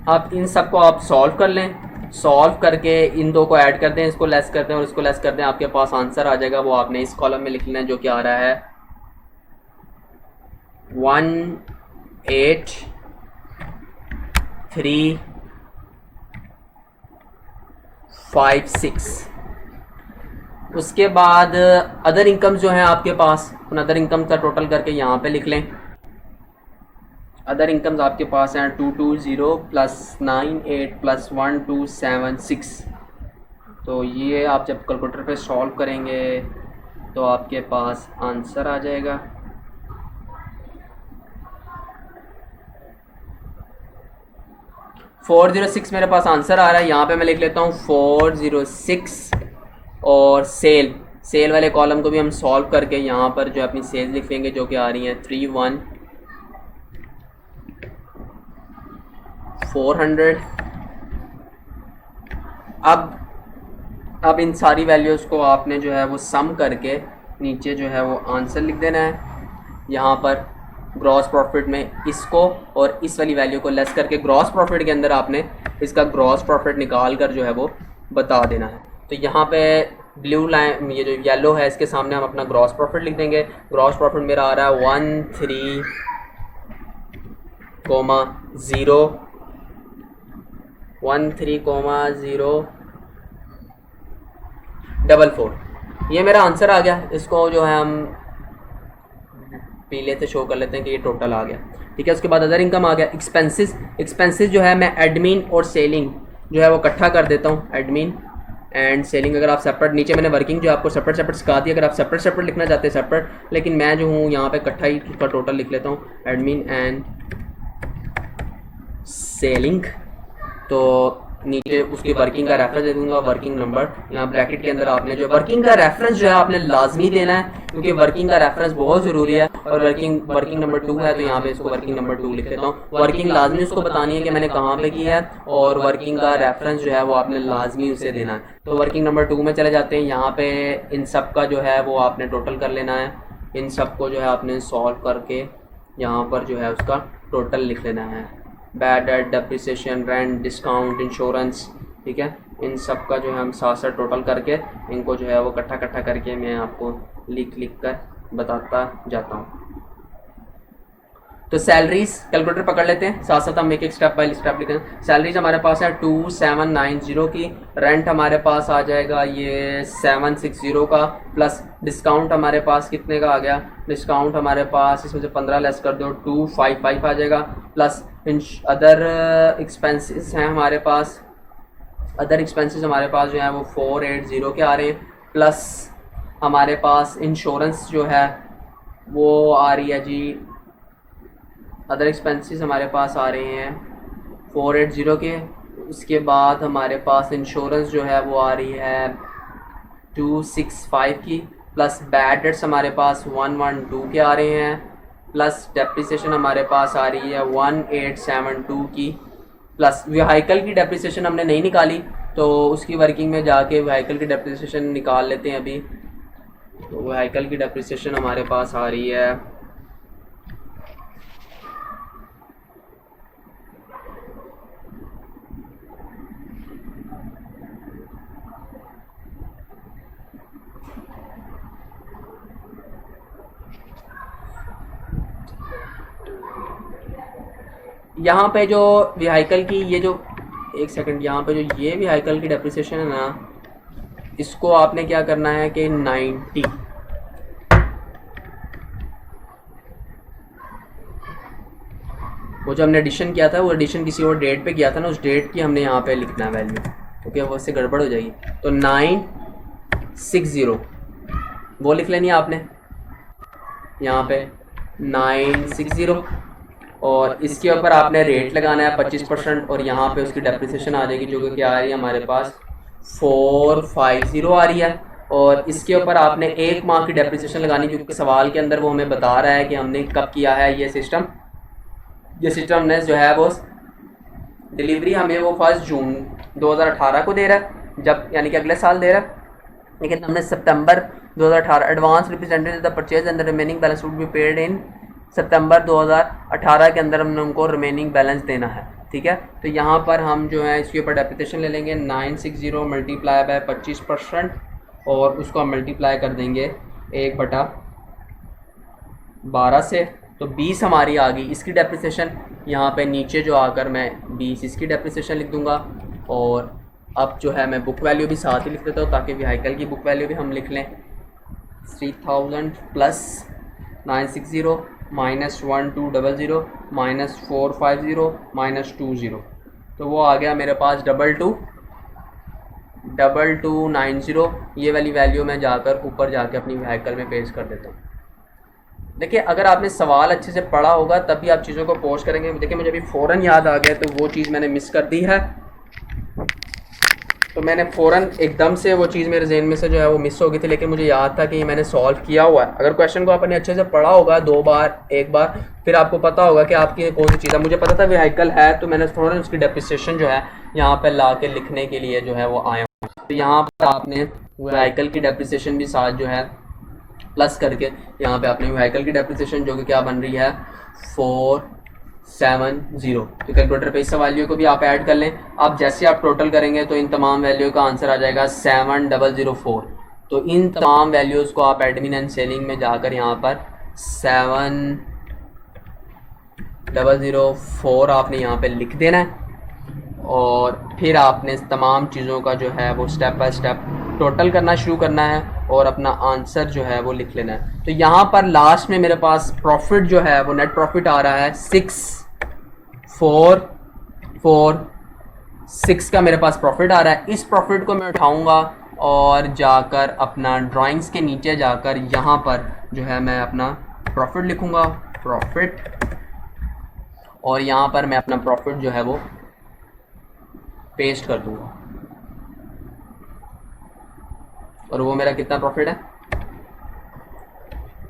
अब इन सब को आप सॉल्व कर लें, सॉल्व करके इन दो को ऐड कर दें, इसको लेस करते हैं और इसको लेस करते हैं, आपके पास आंसर आ जाएगा। वो आपने इस कॉलम में लिख लेना है जो कि आ रहा है 18356। उसके बाद अदर इनकम्स जो हैं आपके पास, उन अदर इनकम का टोटल करके यहाँ पे लिख लें। अदर इनकम्स आपके पास हैं 220 प्लस 98 प्लस 1276। तो ये आप जब कैलकुलेटर पे सॉल्व करेंगे तो आपके पास आंसर आ जाएगा 406 मेरे पास आंसर आ रहा है। यहाँ पे मैं लिख लेता हूँ 406, और सेल वाले कॉलम को भी हम सॉल्व करके यहाँ पर जो अपनी सेल्स लिख लेंगे जो कि आ रही हैं 31,400। अब इन सारी वैल्यूज़ को आपने जो है वो सम करके नीचे जो है वो आंसर लिख देना है। यहाँ पर ग्रॉस प्रॉफिट में इसको और इस वाली वैल्यू को लेस करके ग्रॉस प्रॉफिट के अंदर आपने इसका ग्रॉस प्रॉफिट निकाल कर जो है वो बता देना है। तो यहाँ पे ब्लू लाइन, ये जो येलो है इसके सामने हम अपना ग्रॉस प्रॉफिट लिख देंगे। ग्रॉस प्रॉफिट मेरा आ रहा है 13,044। ये मेरा आंसर आ गया। इसको जो है हम पीले से शो कर लेते हैं कि ये टोटल आ गया, ठीक है। उसके बाद अदर इनकम आ गया। एक्सपेंसेस जो है मैं एडमिन और सेलिंग जो है वो इकट्ठा कर देता हूँ। एडमिन एंड सेलिंग अगर आप सेपरेट, नीचे मैंने वर्किंग जो आपको सेपरेट सिखा दी, अगर आप सेपरेट लिखना चाहते हैं सेपरेट, लेकिन मैं जो हूँ यहाँ पे इकट्ठा ही उसका टोटल लिख लेता हूँ, एडमिन एंड सेलिंग। तो नीचे उसकी वर्किंग का रेफरेंस दे दूंगा, वर्किंग नंबर। यहाँ ब्रैकेट के अंदर आपने जो वर्किंग का रेफरेंस जो है आपने लाजमी देना है, क्योंकि वर्किंग का रेफरेंस बहुत ज़रूरी है। और वर्किंग नंबर 2 है तो यहाँ पे इसको वर्किंग नंबर 2 लिख देता हूँ। वर्किंग लाजमी उसको बतानी है कि मैंने कहाँ पे की है, और वर्किंग का रेफरेंस जो है वो आपने लाजमी उसे देना है। तो वर्किंग नंबर 2 में चले जाते हैं। यहाँ पे इन सब का जो है वो आपने टोटल कर लेना है। इन सब को जो है आपने सॉल्व करके यहाँ पर जो है उसका टोटल लिख लेना है। Bad debt, depreciation, rent, discount, insurance, ठीक है। इन सब का जो है हम साथ साथ टोटल करके इनको जो है वो इकट्ठा करके मैं आपको लिख कर बताता जाता हूँ। तो सैलरीज कैलकुलेटर पकड़ लेते हैं, साथ साथ हम एक एक स्टेप बाय स्टेप लिखते हैं। सैलरीज हमारे पास है 2790 की, रेंट हमारे पास आ जाएगा ये 760 का, प्लस डिस्काउंट हमारे पास कितने का आ गया, डिस्काउंट हमारे पास इसमें से 15 लेस कर दो 255 आ जाएगा, प्लस अदर एक्सपेंसेस हैं हमारे पास, अदर एक्सपेंसेस हमारे पास जो है वो 480 के आ रहे हैं, प्लस हमारे पास इंश्योरेंस जो है वो आ रही है जी, अदर एक्सपेंसेस हमारे पास आ रहे हैं 480 के। उसके बाद हमारे पास इंश्योरेंस जो है वो आ रही है 265 की, प्लस बैड डेट्स हमारे पास 112 के आ रहे हैं, प्लस डेप्रिसिएशन हमारे पास आ रही है 1872 की, प्लस व्हीकल की डेप्रिसिएशन हमने नहीं निकाली तो उसकी वर्किंग में जाके व्हीकल की डेप्रिसिएशन निकाल लेते हैं अभी। तो व्हीकल की डेप्रिसिएशन हमारे पास आ रही है यहाँ पे जो व्हीकल की ये जो, एक सेकंड, यहाँ पे जो ये व्हीकल की डेप्रिसिएशन है ना, इसको आपने क्या करना है कि 90, वो जो हमने एडिशन किया था वो एडिशन किसी और डेट पे किया था ना, उस डेट की हमने यहाँ पे लिखना है वैल्यू, क्योंकि वो उससे गड़बड़ हो जाएगी। तो 960 वो लिख लेनी है आपने यहाँ पे 960, और इसके ऊपर आपने रेट लगाना है 25%, और यहाँ पे उसकी डेप्रिसिएशन आ जाएगी जो कि क्या आ रही है हमारे पास 450 आ रही है, और इसके ऊपर आपने एक माह की डेप्रिसिएशन लगानी, क्योंकि सवाल के अंदर वो हमें बता रहा है कि हमने कब किया है ये सिस्टम हमने जो है वो डिलीवरी हमें वो 1 जून 2018 को दे रहा है, जब यानी कि अगले साल दे रहा है, लेकिन हमने सितंबर 2018 advance represented the purchase and the remaining balance would be paid in September 2018 के अंदर हमने उनको रिमेनिंग बैलेंस देना है, ठीक है। तो यहाँ पर हम जो है इसके ऊपर डेप्रिसिएशन ले लेंगे 960 मल्टीप्लाई बाय 25%, और उसको हम मल्टीप्लाई कर देंगे 1/12 से, तो 20 हमारी आ गई इसकी डेप्रिसिएशन। यहाँ पे नीचे जो आकर मैं 20 इसकी डेप्रिसिएशन लिख दूँगा, और अब जो है मैं बुक वैल्यू भी साथ ही लिख देता हूँ ताकि व्हीकल की बुक वैल्यू भी हम लिख लें। 3000 प्लस 960 माइनस 1200 माइनस 450 माइनस 20, तो वो आ गया मेरे पास 2290। ये वाली वैल्यू मैं जाकर ऊपर जाके अपनी व्हीकल में पेश कर देता हूँ। देखिए, अगर आपने सवाल अच्छे से पढ़ा होगा तभी आप चीज़ों को पोस्ट करेंगे। देखिए, मुझे अभी फ़ौरन याद आ गया, तो वो चीज़ मैंने मिस कर दी है, तो मैंने फ़ौरन एकदम से वो चीज़ मेरे जहन में से जो है वो मिस हो गई थी, लेकिन मुझे याद था कि ये मैंने सॉल्व किया हुआ है। अगर क्वेश्चन को आपने अच्छे से पढ़ा होगा 2 बार 1 बार, फिर आपको पता होगा कि आपकी कौन सी चीज़ है। मुझे पता था व्हीकल है, तो मैंने फ़ौरन उसकी डेप्रिसिएशन जो है यहाँ पर ला के लिखने के लिए जो है वो आया हूँ। तो यहाँ पर आपने व्हीकल की डेप्रिसिएशन भी साथ जो है प्लस करके यहाँ पे आपने व्हीकल की डेप्रिसिएशन जो कि क्या बन रही है 470, तो कैलकुलेटर पे इस वैल्यू को भी आप ऐड कर लें। अब जैसे आप टोटल करेंगे तो इन तमाम वैल्यू का आंसर आ जाएगा 7004। तो इन तमाम वैल्यूज़ को आप एडमिन एंड सेलिंग में जाकर यहाँ पर 7004 आपने यहाँ पे लिख देना है, और फिर आपने तमाम चीज़ों का जो है वो स्टेप बाय स्टेप टोटल करना शुरू करना है और अपना आंसर जो है वो लिख लेना है। तो यहाँ पर लास्ट में मेरे पास प्रॉफिट जो है वो नेट प्रॉफिट आ रहा है 6446 का मेरे पास प्रॉफिट आ रहा है। इस प्रॉफिट को मैं उठाऊंगा और जाकर अपना ड्राइंग्स के नीचे जाकर यहाँ पर जो है मैं अपना प्रॉफिट लिखूंगा, प्रॉफिट, और यहाँ पर मैं अपना प्रॉफिट जो है वो पेस्ट कर दूंगा, और वो मेरा कितना प्रॉफिट है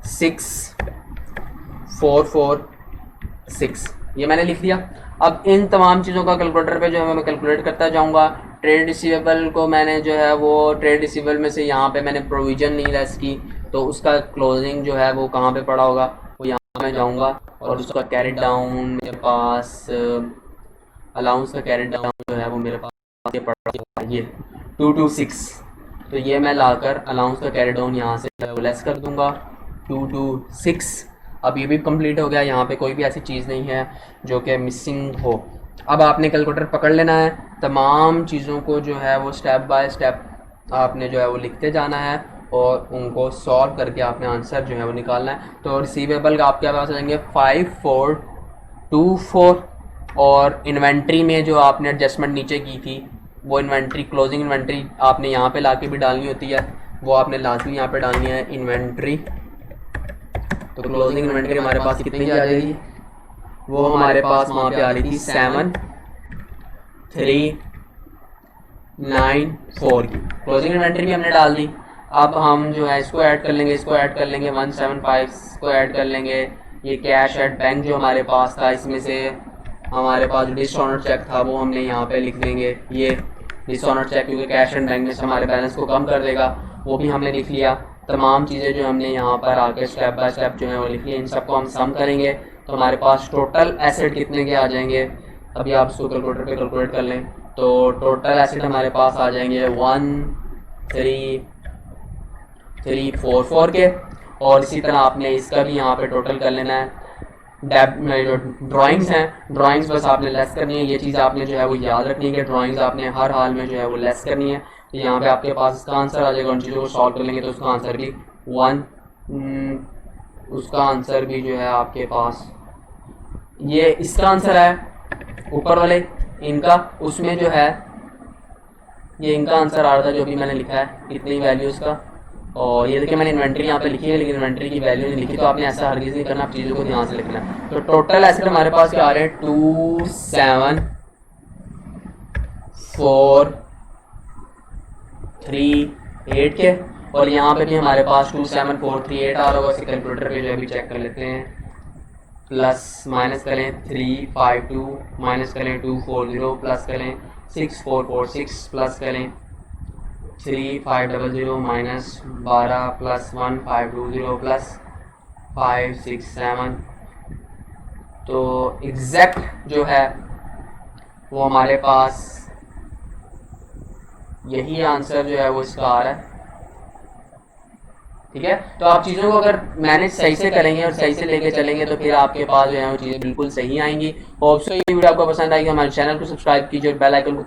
6446, ये मैंने लिख दिया। अब इन तमाम चीज़ों का कैलकुलेटर पे जो है मैं कैलकुलेट करता जाऊंगा। ट्रेड रिसीवेबल को मैंने जो है वो ट्रेड रिसीवेबल में से यहाँ पे मैंने प्रोविज़न नहीं लेस की, तो उसका क्लोजिंग जो है वो कहाँ पे पड़ा होगा, वो यहाँ मैं जाऊँगा और उसका कैरी डाउन मेरे पास अलाउंस का कैरी डाउन जो है वो मेरे पास ये पड़ा ये 226, तो ये मैं लाकर अलाउंस का कैरी डाउन यहाँ से लेस कर दूंगा 226। अब ये भी कंप्लीट हो गया, यहाँ पे कोई भी ऐसी चीज़ नहीं है जो कि मिसिंग हो। अब आपने कैलकुलेटर पकड़ लेना है, तमाम चीज़ों को जो है वो स्टेप बाय स्टेप आपने जो है वो लिखते जाना है और उनको सॉल्व करके आपने आंसर जो है वो निकालना है। तो रिसीवेबल का आपके पास आ जाएंगे 5424, और इन्वेंट्री में जो आपने एडजस्टमेंट नीचे की थी वो इन्वेंट्री, क्लोजिंग इन्वेंट्री आपने यहाँ पे लाके भी डालनी होती है, वो आपने लाजमी यहाँ पे डालनी है इन्वेंट्री। तो क्लोजिंग इन्वेंट्री हमारे पास कितनी की आ जाएगी, वो हमारे पास वहाँ पे आ रही थी 7394 की। क्लोजिंग इन्वेंट्री भी हमने डाल दी। अब हम जो है इसको ऐड कर लेंगे, इसको ऐड कर लेंगे, 175 को ऐड कर लेंगे। ये कैश एट बैंक जो हमारे पास था, इसमें से हमारे पास जो डिसऑनर चेक था वो हमने यहाँ पे लिख देंगे, ये डिसऑनर चेक, क्योंकि कैश एंड बैंक में से हमारे बैलेंस को कम कर देगा, वो भी हमने लिख लिया। तमाम चीज़ें जो हमने यहाँ पर आके स्टेप बाय स्टेप जो है वो लिख लिया, इन सबको हम सम करेंगे तो हमारे पास टोटल एसेट कितने के आ जाएंगे। अभी आप इसको कैलकुलेटर पे कैलकुलेट कर लें तो टोटल एसेट हमारे पास आ जाएंगे 13344 के। और इसी तरह आपने इसका भी यहाँ पे टोटल कर लेना है। जो ड्राइंग्स हैं, ड्राइंग्स बस आपने लेस करनी है, ये चीज़ आपने जो है वो याद रखनी है कि ड्राइंग्स आपने हर हाल में जो है वो लेस करनी है। तो यहाँ पे आपके पास इसका आंसर आ जाएगा, उन चीज़ों को सॉल्व कर लेंगे तो उसका आंसर भी उसका आंसर भी जो है आपके पास, ये इसका आंसर है ऊपर वाले इनका, उसमें जो है ये इनका आंसर आ रहा था जो भी मैंने लिखा है, इतनी वैल्यूज़ का। और ये देखिए मैंने इन्वेंट्री यहाँ पे लिखी है लेकिन इन्वेंट्री की वैल्यू नहीं लिखी, तो आपने ऐसा हरगिज़ नहीं करना, आप चीज़ों को ध्यान से लिखना है। तो टोटल एसेट हमारे पास क्या आ रहे हैं 27438 के, और यहाँ पे भी हमारे पास 27438 आ रहा होगा। इसे कैलकुलेटर पे जो है अभी चेक कर लेते हैं, प्लस माइनस करें 352, माइनस करें 240, प्लस करें 6446, प्लस करें 3500, माइनस 12, प्लस 1520, प्लस 567। तो एग्जैक्ट जो है वो हमारे पास यही आंसर जो है वो इसका आ रहा है। ठीक है, तो आप चीज़ों को अगर मैनेज सही से करेंगे और सही से लेके चलेंगे तो फिर आपके पास जो है वो चीज़ें बिल्कुल सही आएंगी। होप सो ये वीडियो आपको पसंद आएगी। हमारे चैनल को सब्सक्राइब कीजिए और बेल आइकन को